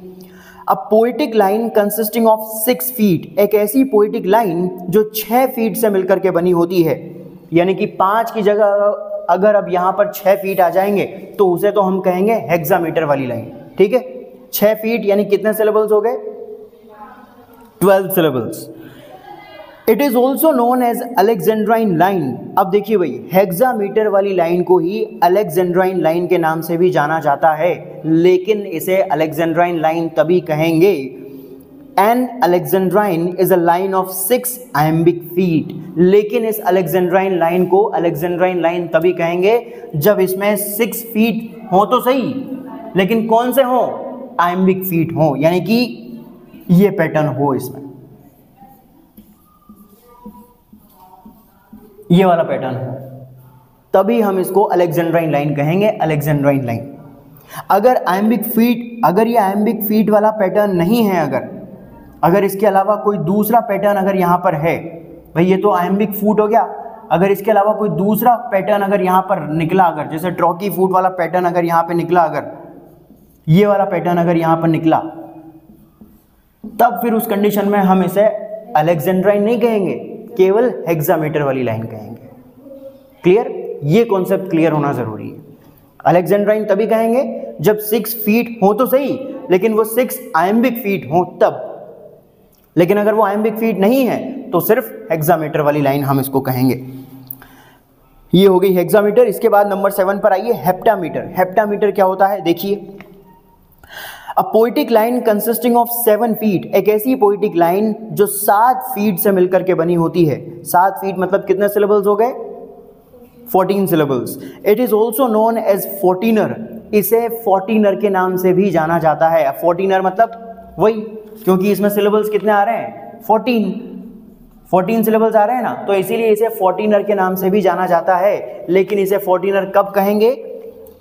अ poetic line consisting of 6 feet, एक ऐसी पोएटिक लाइन जो 6 फीट से मिलकर के बनी होती है, यानी कि 5 की जगह अगर अब यहाँ पर 6 फीट आ जाएंगे तो उसे तो हम कहेंगे हेक्सामीटर वाली लाइन। ठीक है, 6 फीट यानी कितने सिलेबल्स हो गए? 12 syllables. It is also known as alexandrine line. अब देखिए भाई, हेक्सामीटर वाली लाइन को ही अलेक्जेंड्राइन लाइन के नाम से भी जाना जाता है, लेकिन इसे अलेक्जेंड्राइन लाइन तभी कहेंगे, an alexandrine is a line of 6 iambic feet. लेकिन इस अलेक्जेंड्राइन लाइन को अलेक्जेंड्राइन लाइन तभी कहेंगे जब इसमें 6 फीट हो तो सही, लेकिन कौन से हो? आयम्बिक फीट हो, यानी कि ये पैटर्न हो, इसमें ये वाला पैटर्न हो, तभी हम इसको अलेक्जेंड्राइन लाइन कहेंगे, अलेक्जेंड्राइन लाइन। अगर आयम्बिक फीट, अगर ये आयम्बिक फीट वाला पैटर्न नहीं है, अगर इसके अलावा कोई दूसरा पैटर्न अगर यहाँ पर है, भाई ये तो आयम्बिक फूट हो गया। अगर इसके अलावा कोई दूसरा पैटर्न अगर यहाँ पर निकला, अगर जैसे ट्रॉकी फूट वाला पैटर्न अगर यहाँ पे निकला, अगर ये वाला पैटर्न अगर यहाँ पर निकला, तब फिर उस कंडीशन में हम इसे अलेक्जेंड्राइन नहीं कहेंगे, केवल हेक्सामीटर वाली लाइन कहेंगे। क्लियर? ये कॉन्सेप्ट क्लियर होना जरूरी है। अलेक्जेंड्राइन तभी कहेंगे जब 6 फीट हो तो सही, लेकिन वो 6 आयम्बिक फीट हो तब। लेकिन अगर वो आयम्बिक फीट नहीं है तो सिर्फ हेक्सामीटर वाली लाइन हम इसको कहेंगे। ये हो गई हेक्सामीटर। इसके बाद नंबर 7 पर आइए, हेप्टामीटर। हेप्टामीटर क्या होता है देखिए, अ poetic line consisting of 7 feet, एक ऐसी पोएटिक लाइन जो 7 फीट से मिलकर के बनी होती है। 7 फीट मतलब कितने सिलेबल्स हो गए? 14 syllables. It is also known as fourteener, इसे फोर्टीनर के नाम से भी जाना जाता है। फोर्टीनर मतलब वही, क्योंकि इसमें सिलेबल्स कितने आ रहे हैं? 14 सिलेबल्स आ रहे हैं ना, तो इसीलिए इसे फोर्टीनर के नाम से भी जाना जाता है। लेकिन इसे फोर्टीनर कब कहेंगे?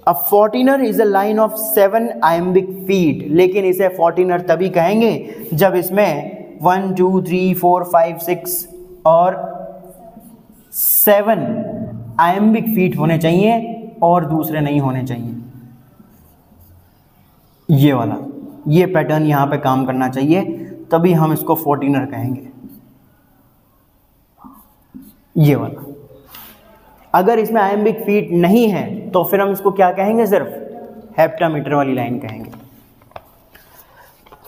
A fourteener is a line of 7 iambic feet, लेकिन इसे फोर्टीनर तभी कहेंगे जब इसमें 1 2 3 4 5 6 और 7 आयम्बिक फीट होने चाहिए और दूसरे नहीं होने चाहिए। ये वाला, ये पैटर्न यहां पे काम करना चाहिए, तभी हम इसको फोर्टीनर कहेंगे। ये वाला, अगर इसमें आयम्बिक फीट नहीं है तो फिर हम इसको क्या कहेंगे? सिर्फ हेप्टामीटर वाली लाइन कहेंगे।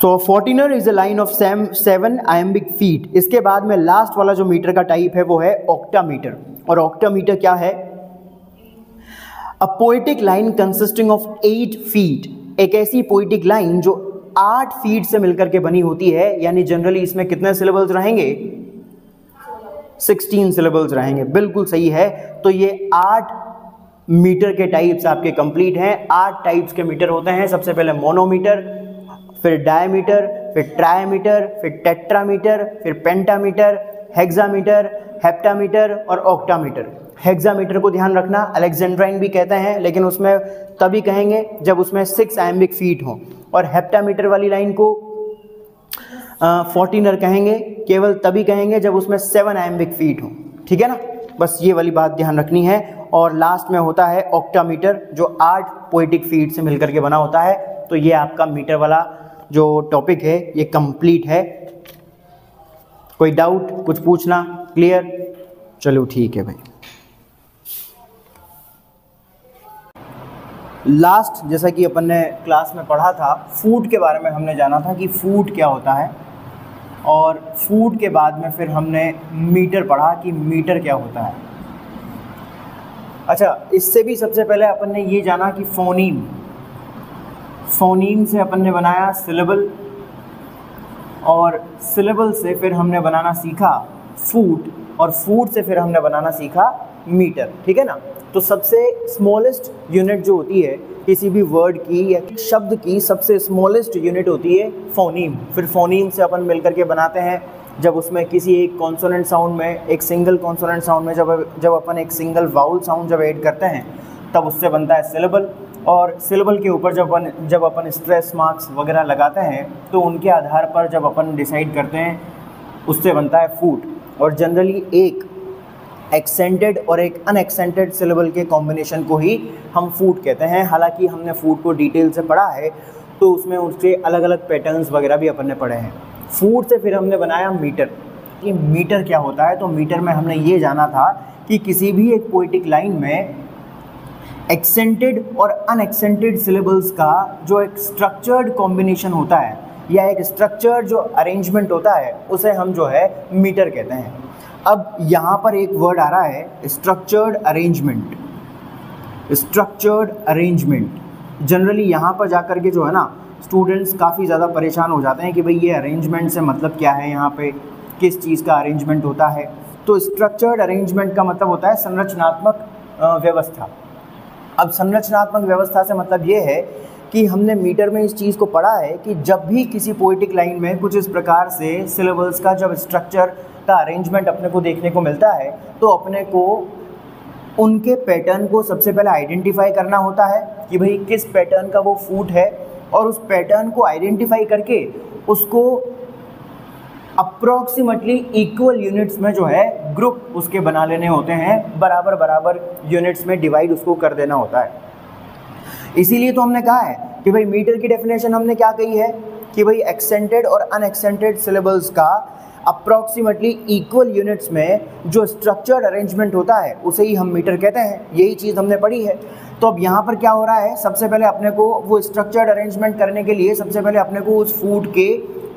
तो fourteener is a line of 7 iambic feet. इसके बाद में लास्ट वाला जो मीटर का टाइप है वो है ऑक्टामीटर। और ऑक्टामीटर क्या है? अ poetic line consisting of 8 feet, एक ऐसी पोएटिक लाइन जो 8 फीट से मिलकर के बनी होती है। यानी जनरली इसमें कितने सिलेबल्स रहेंगे? 16 सिलेबल्स रहेंगे। बिल्कुल सही है। तो ये 8 मीटर के टाइप्स आपके कंप्लीट हैं। 8 टाइप्स के मीटर होते हैं। सबसे पहले मोनोमीटर, फिर डायमीटर, फिर ट्रायमीटर, फिर टेट्रामीटर, फिर पेंटामीटर, हेक्सामीटर, हेप्टामीटर और ऑक्टामीटर। हेक्सामीटर को ध्यान रखना, अलेक्जेंड्राइन भी कहते हैं, लेकिन उसमें तभी कहेंगे जब उसमें 6 आयम्बिक फीट हो। और हेप्टामीटर वाली लाइन को फोर्टीनर कहेंगे, केवल तभी कहेंगे जब उसमें 7 आयम्बिक फीट हो। ठीक है ना? बस ये वाली बात ध्यान रखनी है। और लास्ट में होता है ऑक्टामीटर, जो 8 पोएटिक फीट से मिलकर के बना होता है। तो ये आपका मीटर वाला जो टॉपिक है ये कंप्लीट है। कोई डाउट, कुछ पूछना? क्लियर? चलो ठीक है भाई। लास्ट जैसा कि अपन ने क्लास में पढ़ा था, फूट के बारे में हमने जाना था कि फूट क्या होता है, और फूट के बाद में फिर हमने मीटर पढ़ा कि मीटर क्या होता है। अच्छा, इससे भी सबसे पहले अपन ने ये जाना कि फोनीम, फोनीम से अपन ने बनाया सिलेबल, और सिलेबल से फिर हमने बनाना सीखा फूट, और फूट से फिर हमने बनाना सीखा मीटर। ठीक है ना? तो सबसे स्मॉलेस्ट यूनिट जो होती है किसी भी वर्ड की या शब्द की, सबसे स्मॉलेस्ट यूनिट होती है फोनीम। फिर फोनीम से अपन मिलकर के बनाते हैं जब उसमें किसी एक कॉन्सोनेंट साउंड में, एक सिंगल कॉन्सोनेंट साउंड में जब अपन एक सिंगल वाउल साउंड जब ऐड करते हैं तब उससे बनता है सिलेबल। और सिलेबल के ऊपर जब अपन स्ट्रेस मार्क्स वगैरह लगाते हैं तो उनके आधार पर जब अपन डिसाइड करते हैं उससे बनता है फूट। और जनरली एक एक्सेंटेड और एक अनएक्सेंटेड सिलेबल के कॉम्बिनेशन को ही हम फूट कहते हैं। हालांकि हमने फूट को डिटेल से पढ़ा है तो उसमें उसके अलग अलग पैटर्न्स वगैरह भी अपन ने पढ़े हैं। फूट से फिर हमने बनाया मीटर। कि मीटर क्या होता है? तो मीटर में हमने ये जाना था कि किसी भी एक पोएटिक लाइन में एक्सेंटेड और अनएक्सेंटेड सिलेबल्स का जो एक स्ट्रक्चर्ड कॉम्बिनेशन होता है या एक स्ट्रक्चर्ड जो अरेंजमेंट होता है उसे हम जो है मीटर कहते हैं। अब यहाँ पर एक वर्ड आ रहा है structured arrangement. Structured arrangement generally यहाँ पर जाकर के जो है ना स्टूडेंट्स काफ़ी ज़्यादा परेशान हो जाते हैं कि भाई ये अरेंजमेंट से मतलब क्या है, यहाँ पे किस चीज़ का अरेंजमेंट होता है। तो स्ट्रक्चर्ड अरेंजमेंट का मतलब होता है संरचनात्मक व्यवस्था। अब संरचनात्मक व्यवस्था से मतलब ये है कि हमने मीटर में इस चीज़ को पढ़ा है कि जब भी किसी पोएटिक लाइन में कुछ इस प्रकार से सिलेबल्स का जब स्ट्रक्चर का अरेंजमेंट अपने को देखने को मिलता है तो अपने को उनके पैटर्न को सबसे पहले आइडेंटिफाई करना होता है कि भाई किस पैटर्न का वो फूट है, और उस पैटर्न को आइडेंटिफाई करके उसको अप्रॉक्सीमेटली इक्वल यूनिट्स में जो है ग्रुप उसके बना लेने होते हैं, बराबर बराबर यूनिट्स में डिवाइड उसको कर देना होता है। इसीलिए तो हमने कहा है कि भाई मीटर की डेफिनेशन हमने क्या कही है कि भाई एक्सेंटेड और अनएक्सेंटेड सिलेबल्स का अप्रॉक्सीमेटली इक्वल यूनिट्स में जो स्ट्रक्चर्ड अरेंजमेंट होता है उसे ही हम मीटर कहते हैं। यही चीज़ हमने पढ़ी है। तो अब यहाँ पर क्या हो रहा है, सबसे पहले अपने को वो स्ट्रक्चर्ड अरेंजमेंट करने के लिए सबसे पहले अपने को उस फूड के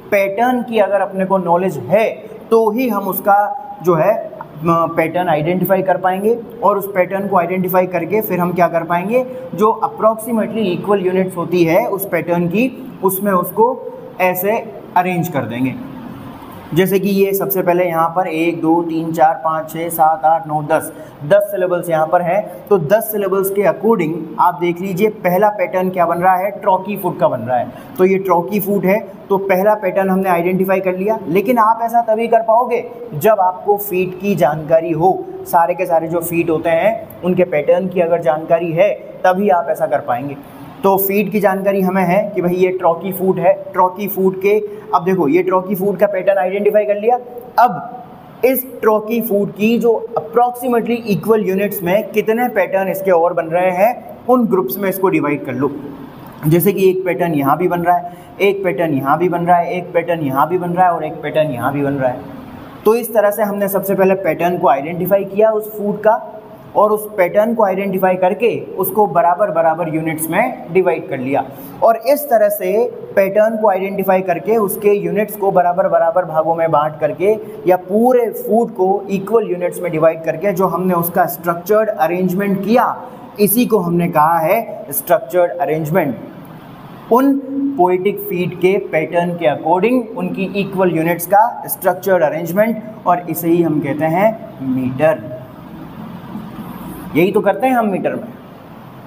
पैटर्न की अगर अपने को नॉलेज है तो ही हम उसका जो है पैटर्न आइडेंटिफाई कर पाएंगे, और उस पैटर्न को आइडेंटिफाई करके फिर हम क्या कर पाएंगे, जो अप्रॉक्सीमेटली इक्वल यूनिट्स होती है उस पैटर्न की, उसमें उसको ऐसे अरेंज कर देंगे। जैसे कि ये सबसे पहले यहाँ पर 1 2 3 4 5 6 7 8 9 10 सिलेबल्स यहाँ पर हैं। तो 10 सिलेबल्स के अकॉर्डिंग आप देख लीजिए पहला पैटर्न क्या बन रहा है, ट्रॉकी फूड का बन रहा है। तो ये ट्रॉकी फूड है, तो पहला पैटर्न हमने आइडेंटिफाई कर लिया। लेकिन आप ऐसा तभी कर पाओगे जब आपको फीट की जानकारी हो, सारे के सारे जो फीट होते हैं उनके पैटर्न की अगर जानकारी है तभी आप ऐसा कर पाएंगे। तो फीड की जानकारी हमें है कि भाई ये ट्रॉकी फूड है। ट्रॉकी फूड के, अब देखो ये ट्रॉकी फूड का पैटर्न आइडेंटिफाई कर लिया। अब इस ट्रॉकी फूड की जो अप्रॉक्सीमेटली इक्वल यूनिट्स में कितने पैटर्न इसके और बन रहे हैं, उन ग्रुप्स में इसको डिवाइड कर लो। जैसे कि एक पैटर्न यहाँ भी बन रहा है, एक पैटर्न यहाँ भी बन रहा है, एक पैटर्न यहाँ भी बन रहा है और एक पैटर्न यहाँ भी बन रहा है। तो इस तरह से हमने सबसे पहले पैटर्न को आइडेंटिफाई किया उस फूड का, और उस पैटर्न को आइडेंटिफाई करके उसको बराबर बराबर यूनिट्स में डिवाइड कर लिया। और इस तरह से पैटर्न को आइडेंटिफाई करके उसके यूनिट्स को बराबर बराबर भागों में बांट करके या पूरे फूड को इक्वल यूनिट्स में डिवाइड करके जो हमने उसका स्ट्रक्चर्ड अरेंजमेंट किया, इसी को हमने कहा है स्ट्रक्चर्ड अरेंजमेंट। उन पोएटिक फीड के पैटर्न के अकॉर्डिंग उनकी इक्वल यूनिट्स का स्ट्रक्चर्ड अरेंजमेंट, और इसे ही हम कहते हैं मीटर। यही तो करते हैं हम मीटर में।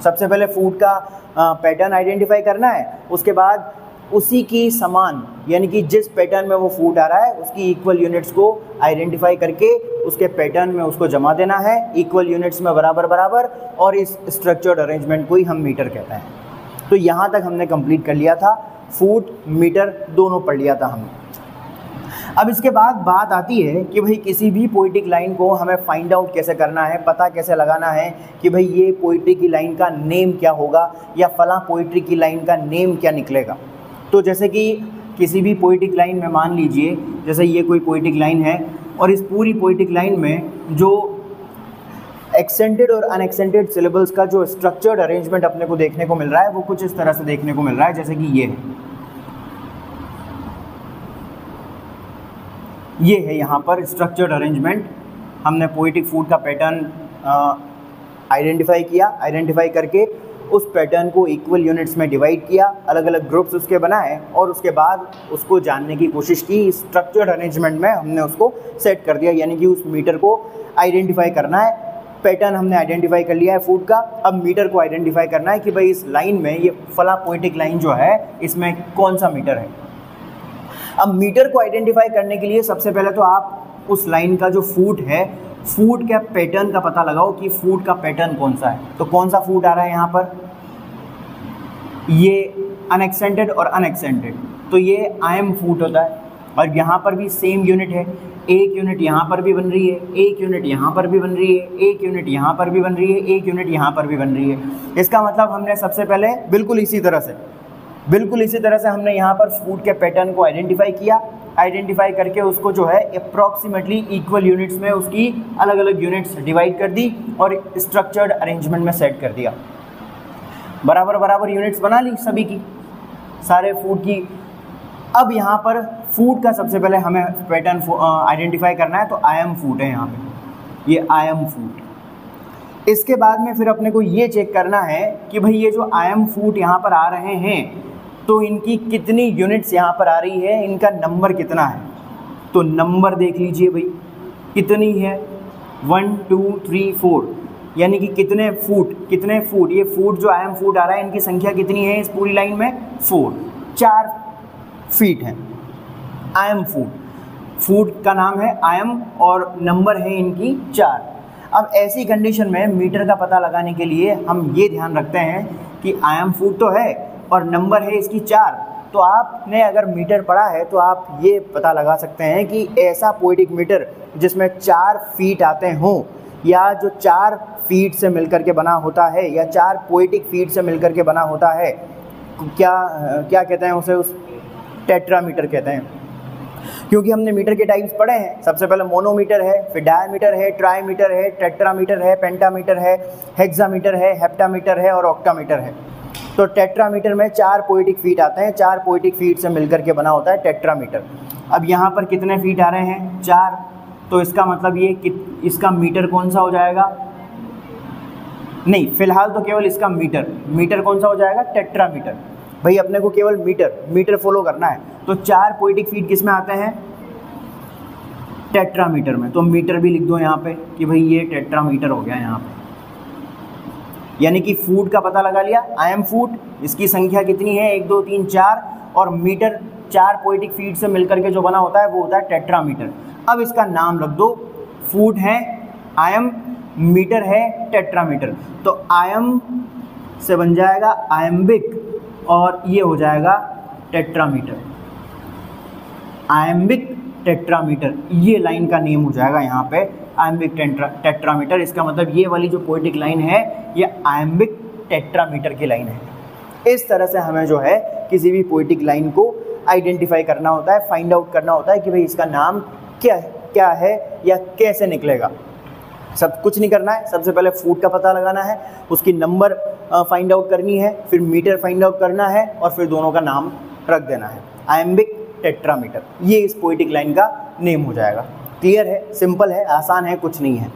सबसे पहले फूड का पैटर्न आइडेंटिफाई करना है, उसके बाद उसी की समान यानी कि जिस पैटर्न में वो फूड आ रहा है उसकी इक्वल यूनिट्स को आइडेंटिफाई करके उसके पैटर्न में उसको जमा देना है इक्वल यूनिट्स में बराबर बराबर, और इस स्ट्रक्चर्ड अरेंजमेंट को ही हम मीटर कहते हैं। तो यहाँ तक हमने कंप्लीट कर लिया था, फूड मीटर दोनों पढ़ लिया था हमने। अब इसके बाद बात आती है कि भाई किसी भी पोइट्री लाइन को हमें फाइंड आउट कैसे करना है, पता कैसे लगाना है कि भाई ये पोइट्री की लाइन का नेम क्या होगा या फलां पोइट्री की लाइन का नेम क्या निकलेगा। तो जैसे कि किसी भी पोइट्री लाइन में मान लीजिए जैसे ये कोई पोइट्री लाइन है, और इस पूरी पोइट्री लाइन में जो एक्सेंटेड और अनएक्सेंटेड सिलेबल्स का जो स्ट्रक्चर्ड अरेंजमेंट अपने को देखने को मिल रहा है वो कुछ इस तरह से देखने को मिल रहा है। जैसे कि ये है यहाँ पर स्ट्रक्चर्ड अरेंजमेंट। हमने पोएटिक फूड का पैटर्न आइडेंटिफाई किया, आइडेंटिफाई करके उस पैटर्न को इक्वल यूनिट्स में डिवाइड किया, अलग अलग ग्रुप्स उसके बनाए, और उसके बाद उसको जानने की कोशिश की। स्ट्रक्चर्ड अरेंजमेंट में हमने उसको सेट कर दिया, यानी कि उस मीटर को आइडेंटिफाई करना है। पैटर्न हमने आइडेंटिफाई कर लिया है फूड का, अब मीटर को आइडेंटिफाई करना है कि भाई इस लाइन में ये फला पोएटिक लाइन जो है इसमें कौन सा मीटर है। अब मीटर को आइडेंटिफाई करने के लिए सबसे पहले तो आप उस लाइन का जो फूड है, फूड के पैटर्न का पता लगाओ कि फूड का पैटर्न कौन सा है। तो कौन सा फूड आ रहा है यहाँ पर, ये अनएक्सेंटेड और अनएक्सेंटेड, तो ये आई एम फूड होता है। और यहाँ पर भी सेम यूनिट है, एक यूनिट यहाँ पर भी बन रही है, एक यूनिट यहाँ पर भी बन रही है, एक यूनिट यहाँ पर भी बन रही है, एक यूनिट यहाँ पर भी बन रही है। इसका मतलब हमने सबसे पहले बिल्कुल इसी तरह से हमने यहाँ पर फूड के पैटर्न को आइडेंटिफाई किया, आइडेंटिफाई करके उसको जो है अप्रॉक्सीमेटली इक्वल यूनिट्स में उसकी अलग अलग यूनिट्स डिवाइड कर दी और स्ट्रक्चर्ड अरेंजमेंट में सेट कर दिया। बराबर बराबर यूनिट्स बना ली सभी की, सारे फूड की। अब यहाँ पर फूड का सबसे पहले हमें पैटर्न आइडेंटिफाई करना है, तो आई एम फूड है यहाँ पे, ये आई एम फूड। इसके बाद में फिर अपने को ये चेक करना है कि भाई ये जो आई एम फूड यहाँ पर आ रहे हैं तो इनकी कितनी यूनिट्स यहाँ पर आ रही है, इनका नंबर कितना है। तो नंबर देख लीजिए भाई कितनी है, 1 2 3 4, यानी कि कितने फूड, ये फूड जो आई एम फूड आ रहा है इनकी संख्या कितनी है इस पूरी लाइन में, 4 फीट है। आई एम फूड का नाम है आई एम और नंबर है इनकी 4। अब ऐसी कंडीशन में मीटर का पता लगाने के लिए हम ये ध्यान रखते हैं कि आई एम फूड तो है और नंबर है इसकी 4, तो आपने अगर मीटर पढ़ा है तो आप ये पता लगा सकते हैं कि ऐसा पोएटिक मीटर जिसमें 4 फीट आते हों, या जो 4 फीट से मिलकर के बना होता है, या 4 पोएटिक फीट से मिलकर के बना होता है, क्या कहते हैं उसे, उस टेट्रामीटर कहते हैं। क्योंकि हमने मीटर के टाइप्स पढ़े हैं, सबसे पहले मोनोमीटर है, फिर डायमीटर है, ट्राईमीटर है, टेट्रामीटर है, पेंटामीटर है, हेक्सामीटर है, हेप्टामीटर है और ऑक्टामीटर है। तो टेट्रामीटर में 4 पोएटिक फीट आते हैं, 4 पोएटिक फीट से मिलकर के बना होता है टेट्रामीटर। अब यहाँ पर कितने फीट आ रहे हैं, 4, तो इसका मतलब ये कि इसका मीटर कौन सा हो जाएगा, नहीं फिलहाल तो केवल इसका मीटर कौन सा हो जाएगा, टेट्रामीटर। भाई अपने को केवल मीटर फॉलो करना है। तो 4 पोएटिक फीट किस में आते हैं, टेट्रामीटर में। तो मीटर भी लिख दो यहाँ पे कि भाई ये टेट्रामीटर हो गया यहाँ पे। यानी कि फूट का पता लगा लिया, आई एम फूट, इसकी संख्या कितनी है, 1 2 3 4, और मीटर 4 पोएटिक फीट से मिलकर के जो बना होता है वो होता है टेट्रामीटर। अब इसका नाम रख दो, फूट है आई एम, मीटर है टेट्रामीटर। तो आई एम से बन जाएगा आयम्बिक और ये हो जाएगा टेट्रामीटर, आयम्बिक टेट्रामीटर, ये लाइन का नेम हो जाएगा यहाँ पे आयम्बिक टेट्रामीटर। इसका मतलब ये वाली जो पोएटिक लाइन है ये आयम्बिक टेट्रामीटर की लाइन है। इस तरह से हमें जो है किसी भी पोएटिक लाइन को आइडेंटिफाई करना होता है, फाइंड आउट करना होता है कि भाई इसका नाम क्या है या कैसे निकलेगा। सब कुछ नहीं करना है, सबसे पहले फूट का पता लगाना है, उसकी नंबर फाइंड आउट करनी है, फिर मीटर फाइंड आउट करना है और फिर दोनों का नाम रख देना है, आयम्बिक टेट्रामीटर। ये इस पोएटिक लाइन का नेम हो जाएगा। क्लियर है, सिंपल है, आसान है, कुछ नहीं है।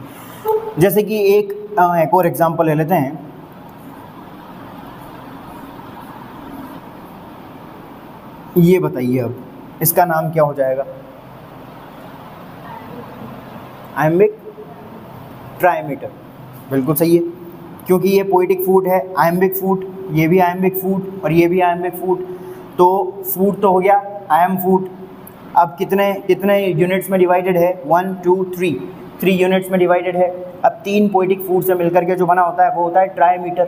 जैसे कि एक और एग्जांपल ले लेते हैं। ये बताइए अब इसका नाम क्या हो जाएगा, आयम्बिक ट्राईमीटर। बिल्कुल सही है, क्योंकि ये पोएटिक फूट है, आयम्बिक फूट, ये भी आयम्बिक फूट और ये भी आयम्बिक फूट। तो फूट तो हो गया, आई एम फूट। अब कितने यूनिट्स में डिवाइडेड है, 1 2 3 यूनिट्स में डिवाइडेड है। अब 3 पोएटिक फूट से मिलकर के जो बना होता है वो होता है ट्राईमीटर।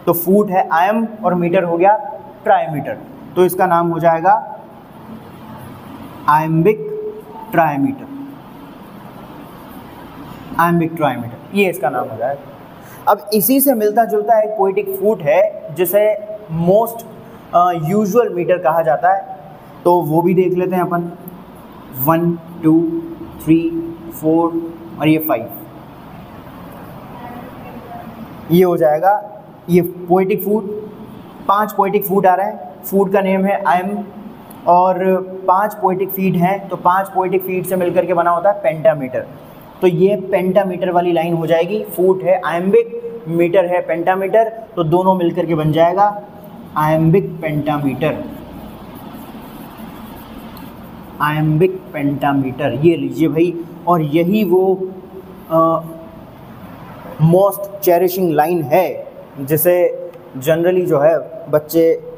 तो फूट है आई एम और मीटर हो गया ट्राईमीटर। तो इसका नाम हो जाएगा आयम्बिक ट्राईमीटर, आयम्बिक ट्राईमीटर, ये इसका नाम हो जाएगा। अब इसी से मिलता जुलता एक पोएटिक फूट है जिसे मोस्ट यूजुअल मीटर कहा जाता है, तो वो भी देख लेते हैं अपन। 1 2 3 4 और ये 5, ये हो जाएगा ये पोएटिक फूट। 5 पोएटिक फूट आ रहे हैं, फूट का नेम है आई एम और 5 पोएटिक फीट हैं, तो 5 पोएटिक फीट से मिलकर के बना होता है पेंटामीटर। तो ये पेंटामीटर वाली लाइन हो जाएगी। फूट है आयम्बिक, मीटर है पेंटामीटर, तो दोनों मिलकर के बन जाएगा आयम्बिक पेंटामीटर, आयम्बिक पेंटामीटर। ये लीजिए भाई, और यही वो मोस्ट चेरिशिंग लाइन है जिसे जनरली जो है बच्चे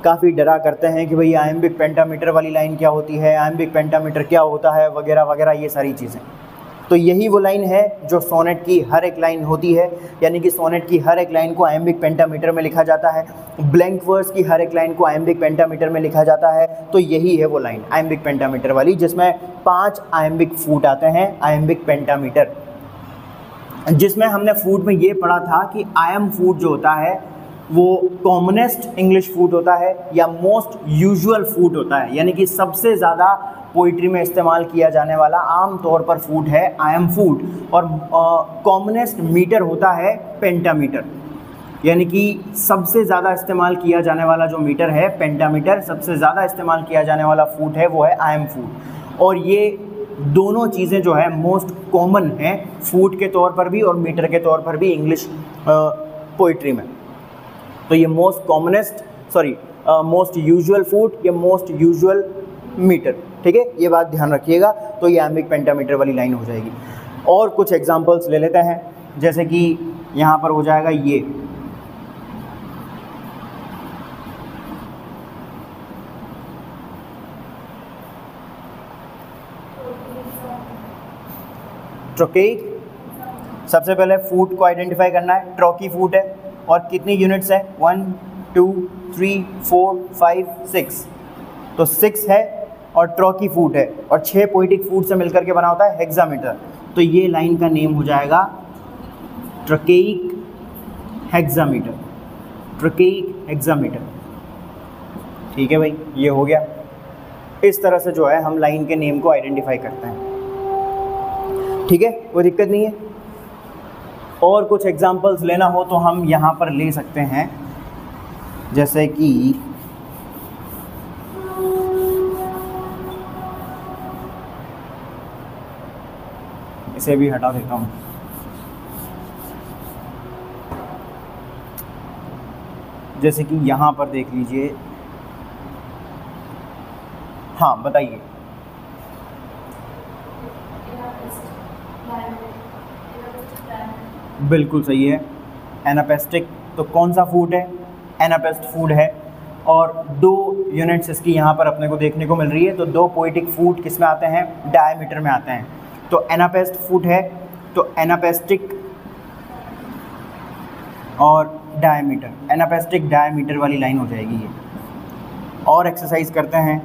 काफ़ी डरा करते हैं कि भाई आयम्बिक पेंटामीटर वाली लाइन क्या होती है, आयम्बिक पेंटामीटर क्या होता है, वगैरह वगैरह, ये सारी चीज़ें। तो यही वो लाइन है जो सोनेट की हर एक लाइन होती है, यानी कि सोनेट की हर एक लाइन को आयम्बिक पेंटामीटर में लिखा जाता है, ब्लैंक वर्स की हर एक लाइन को आयम्बिक पेंटामीटर में लिखा जाता है। तो यही है वो लाइन आयम्बिक पेंटामीटर वाली जिसमें 5 आयम्बिक फूट आते हैं, आयम्बिक पेंटामीटर। जिसमें हमने फूट में ये पढ़ा था कि आई एम फूट जो होता है वो कॉमनेस्ट इंग्लिश फूट होता है या मोस्ट यूजुअल फूट होता है, यानी कि सबसे ज़्यादा पोइट्री में इस्तेमाल किया जाने वाला आम तौर पर फूट है आई एम फूट। और कॉमनेस्ट मीटर होता है पेंटामीटर, यानी कि सबसे ज़्यादा इस्तेमाल किया जाने वाला जो मीटर है पेंटामीटर, सबसे ज़्यादा इस्तेमाल किया जाने वाला फूट है वो है आई एम फूट। और ये दोनों चीज़ें जो है मोस्ट कॉमन हैं फूट के तौर पर भी और मीटर के तौर पर भी इंग्लिश पोइट्री में। तो ये मोस्ट यूजुअल फूट, ये मोस्ट यूजुअल मीटर, ठीक है, ये बात ध्यान रखिएगा। तो ये आयम्बिक पेंटामीटर वाली लाइन हो जाएगी। और कुछ एग्जांपल्स ले लेते हैं, जैसे कि यहाँ पर हो जाएगा ये ट्रोकेइक। सबसे पहले फूट को आइडेंटिफाई करना है, ट्रोकी फूट है और कितनी यूनिट्स है 1 2 3 4 5 6, तो 6 है और ट्रॉकी फूट है और 6 पोइटिक फूट से मिलकर के बना होता है हेक्सामीटर। तो ये लाइन का नेम हो जाएगा ट्रकेइक हेक्सामीटर, ट्रकेइक हेक्सामीटर। ठीक है भाई, ये हो गया। इस तरह से जो है हम लाइन के नेम को आइडेंटिफाई करते हैं। ठीक है, कोई दिक्कत नहीं है। और कुछ एग्जांपल्स लेना हो तो हम यहाँ पर ले सकते हैं, जैसे कि इसे भी हटा देता हूँ। जैसे कि यहाँ पर देख लीजिए, हाँ बताइए। बिल्कुल सही है, एनापेस्टिक। तो कौन सा फूड है? एनापेस्ट फूड है। और 2 यूनिट्स इसकी यहाँ पर अपने को देखने को मिल रही है। तो 2 पोइटिक फूड किस में आते हैं? डायमीटर में आते हैं। तो एनापेस्ट फूड है, तो एनापेस्टिक और डायमीटर, एनापेस्टिक डायमीटर वाली लाइन हो जाएगी ये। और एक्सरसाइज करते हैं।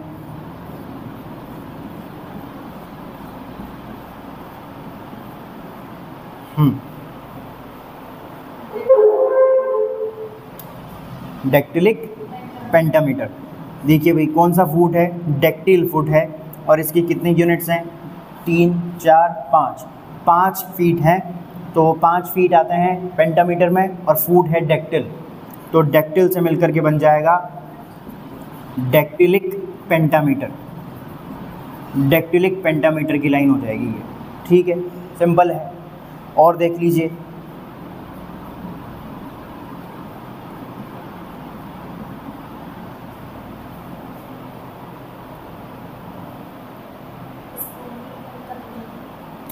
डेक्टिलिक पेंटामीटर। देखिए भाई, कौन सा फुट है? डेक्टिल फुट है। और इसकी कितनी यूनिट्स हैं? 3 4 5, 5 फीट हैं। तो 5 फीट आते हैं पेंटामीटर में, और फुट है डेक्टिल। तो डेक्टिल से मिलकर के बन जाएगा डेक्टिलिक पेंटामीटर। डेक्टिलिक पेंटामीटर की लाइन हो जाएगी ये। ठीक है, सिंपल है। और देख लीजिए,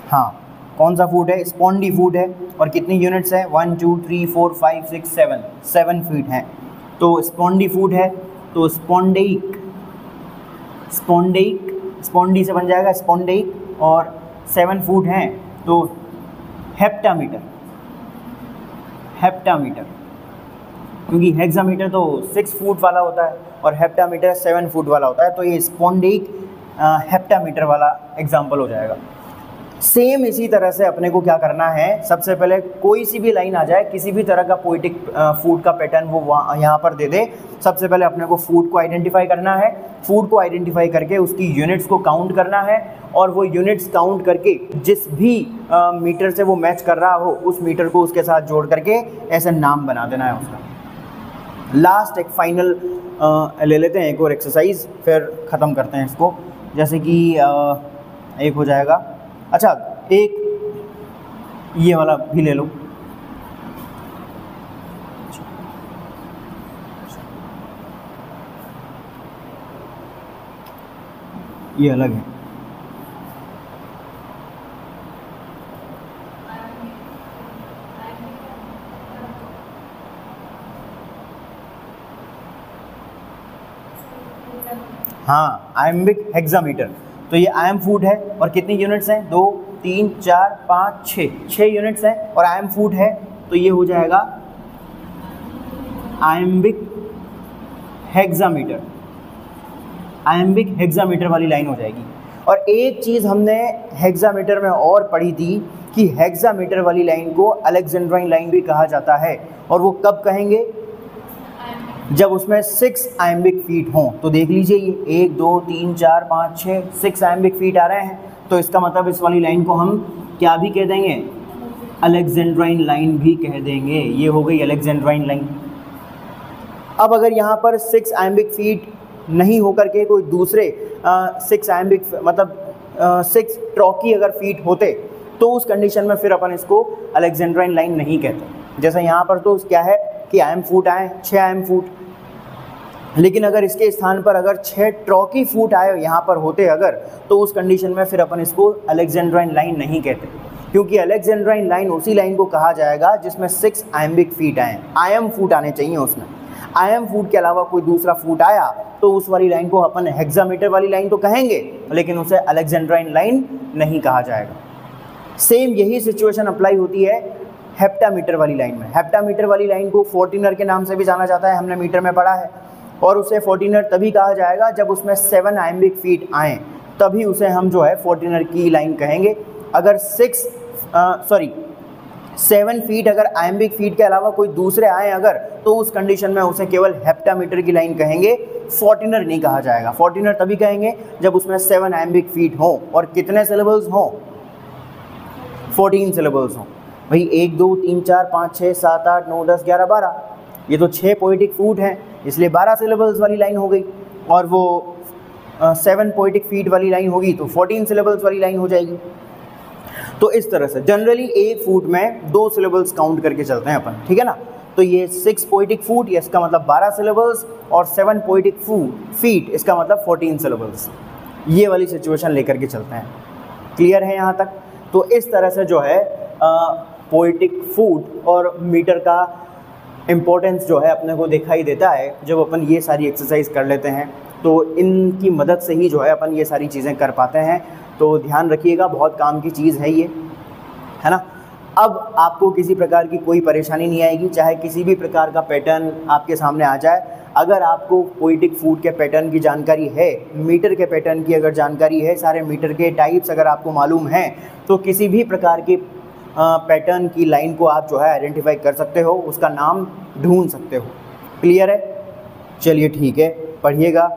हाँ, कौन सा फूड है? स्पॉन्डी फूड है। और कितनी यूनिट्स है? 1 2 3 4 5 6 7, 7 फीट हैं। तो स्पॉन्डी फूड है, तो स्पॉन्डेइक, स्पॉन्डेइक, स्पॉन्डी से बन जाएगा स्पॉन्डेइक। और 7 फूड हैं, तो हेप्टामीटर, हेप्टामीटर। क्योंकि हेक्सामीटर तो 6 फुट वाला होता है और हेप्टामीटर 7 फुट वाला होता है। तो ये स्पॉन्डेइक हेप्टामीटर वाला एग्जाम्पल हो जाएगा। सेम इसी तरह से अपने को क्या करना है, सबसे पहले कोई सी भी लाइन आ जाए, किसी भी तरह का पोइटिक फूड का पैटर्न वो वहाँ यहाँ पर दे दे। सबसे पहले अपने को फूड को आइडेंटिफाई करना है। फूड को आइडेंटिफाई करके उसकी यूनिट्स को काउंट करना है, और वो यूनिट्स काउंट करके जिस भी मीटर से वो मैच कर रहा हो, उस मीटर को उसके साथ जोड़ करके ऐसे नाम बना देना है उसका। लास्ट एक फाइनल ले लेते हैं, एक और एक्सरसाइज, फिर ख़त्म करते हैं इसको। जैसे कि एक हो जाएगा, अच्छा एक ये वाला भी ले लो। ये अलग है। हाँ, आयम्बिक हेक्सामीटर। तो ये आयम फूड है, और कितनी यूनिट्स हैं? 2 3 4 5 6 यूनिट्स हैं, और आयम फूड है। तो ये हो जाएगा आयम्बिक हेक्सामीटर, आयम्बिक हेक्सामीटर वाली लाइन हो जाएगी। और एक चीज़ हमने हेक्सामीटर में और पढ़ी थी कि हेक्सामीटर वाली लाइन को अलेक्जेंड्राइन लाइन भी कहा जाता है। और वो कब कहेंगे? जब उसमें 6 आयम्बिक फीट हों। तो देख लीजिए, ये 1 2 3 4 5 6 6 आयम्बिक फीट आ रहे हैं। तो इसका मतलब इस वाली लाइन को हम क्या भी कह देंगे? अलेक्जेंड्राइन लाइन भी कह देंगे। ये हो गई अलेक्जेंड्राइन लाइन। अब अगर यहाँ पर 6 आयम्बिक फीट नहीं होकर के कोई दूसरे 6 आयम्बिक मतलब 6 ट्रॉकी अगर फीट होते, तो उस कंडीशन में फिर अपन इसको अलेक्जेंड्राइन लाइन नहीं कहते। जैसे यहाँ पर तो क्या है कि आयम फूट आए, 6 आयम फूट। लेकिन अगर इसके स्थान पर अगर 6 ट्रॉकी फूट आए यहाँ पर होते अगर, तो उस कंडीशन में फिर अपन इसको अलेक्जेंड्राइन लाइन नहीं कहते। क्योंकि अलेक्जेंड्राइन लाइन उसी लाइन को कहा जाएगा जिसमें 6 आयम्बिक फीट आए, आयम फूट आने चाहिए उसमें। आयम फूट के अलावा कोई दूसरा फूट आया तो उस वाली लाइन को अपन हेक्सामीटर वाली लाइन तो कहेंगे, लेकिन उसे अलेक्जेंड्राइन लाइन नहीं कहा जाएगा। सेम यही सिचुएशन अप्लाई होती है हेप्टामीटर वाली लाइन में। हेप्टामीटर वाली लाइन को फोर्टीनर के नाम से भी जाना जाता है, हमने मीटर में पढ़ा है। और उसे फोर्टीनर तभी कहा जाएगा जब उसमें 7 आयम्बिक फीट आएँ, तभी उसे हम जो है फोर्टीनर की लाइन कहेंगे। अगर 7 फीट अगर आयम्बिक फीट के अलावा कोई दूसरे आए अगर, तो उस कंडीशन में उसे केवल हेप्टामीटर की लाइन कहेंगे, फोर्टीनर नहीं कहा जाएगा। फोर्टीनर तभी कहेंगे जब उसमें 7 आयम्बिक फीट हो और कितने सिलेबल्स हो, 14 सिलेबल्स हो। भाई 1 2 3 4 5 6 7 8 9 10 11 12, ये तो 6 पोएटिक फूट हैं, इसलिए 12 सिलेबल्स वाली लाइन हो गई। और वो 7 पोएटिक फीट वाली लाइन होगी तो 14 सिलेबल्स वाली लाइन हो जाएगी। तो इस तरह से जनरली एक फूट में 2 सिलेबल्स काउंट करके चलते हैं अपन, ठीक है ना। तो ये 6 पोएटिक फूट, इसका मतलब 12 सिलेबल्स, और 7 पोएटिक फीट, इसका मतलब 14 सिलेबल्स। ये वाली सिचुएशन लेकर के चलते हैं। क्लियर है यहाँ तक? तो इस तरह से जो है पोएटिक फूट और मीटर का इम्पोर्टेंस जो है अपने को दिखाई देता है जब अपन ये सारी एक्सरसाइज कर लेते हैं। तो इनकी मदद से ही जो है अपन ये सारी चीज़ें कर पाते हैं। तो ध्यान रखिएगा, बहुत काम की चीज़ है ये, है ना। अब आपको किसी प्रकार की कोई परेशानी नहीं आएगी, चाहे किसी भी प्रकार का पैटर्न आपके सामने आ जाए। अगर आपको पोएटिक फूट के पैटर्न की जानकारी है, मीटर के पैटर्न की अगर जानकारी है, सारे मीटर के टाइप्स अगर आपको मालूम हैं, तो किसी भी प्रकार के पैटर्न की लाइन को आप जो है आइडेंटिफाई कर सकते हो, उसका नाम ढूंढ सकते हो। क्लियर है? चलिए ठीक है, पढ़िएगा।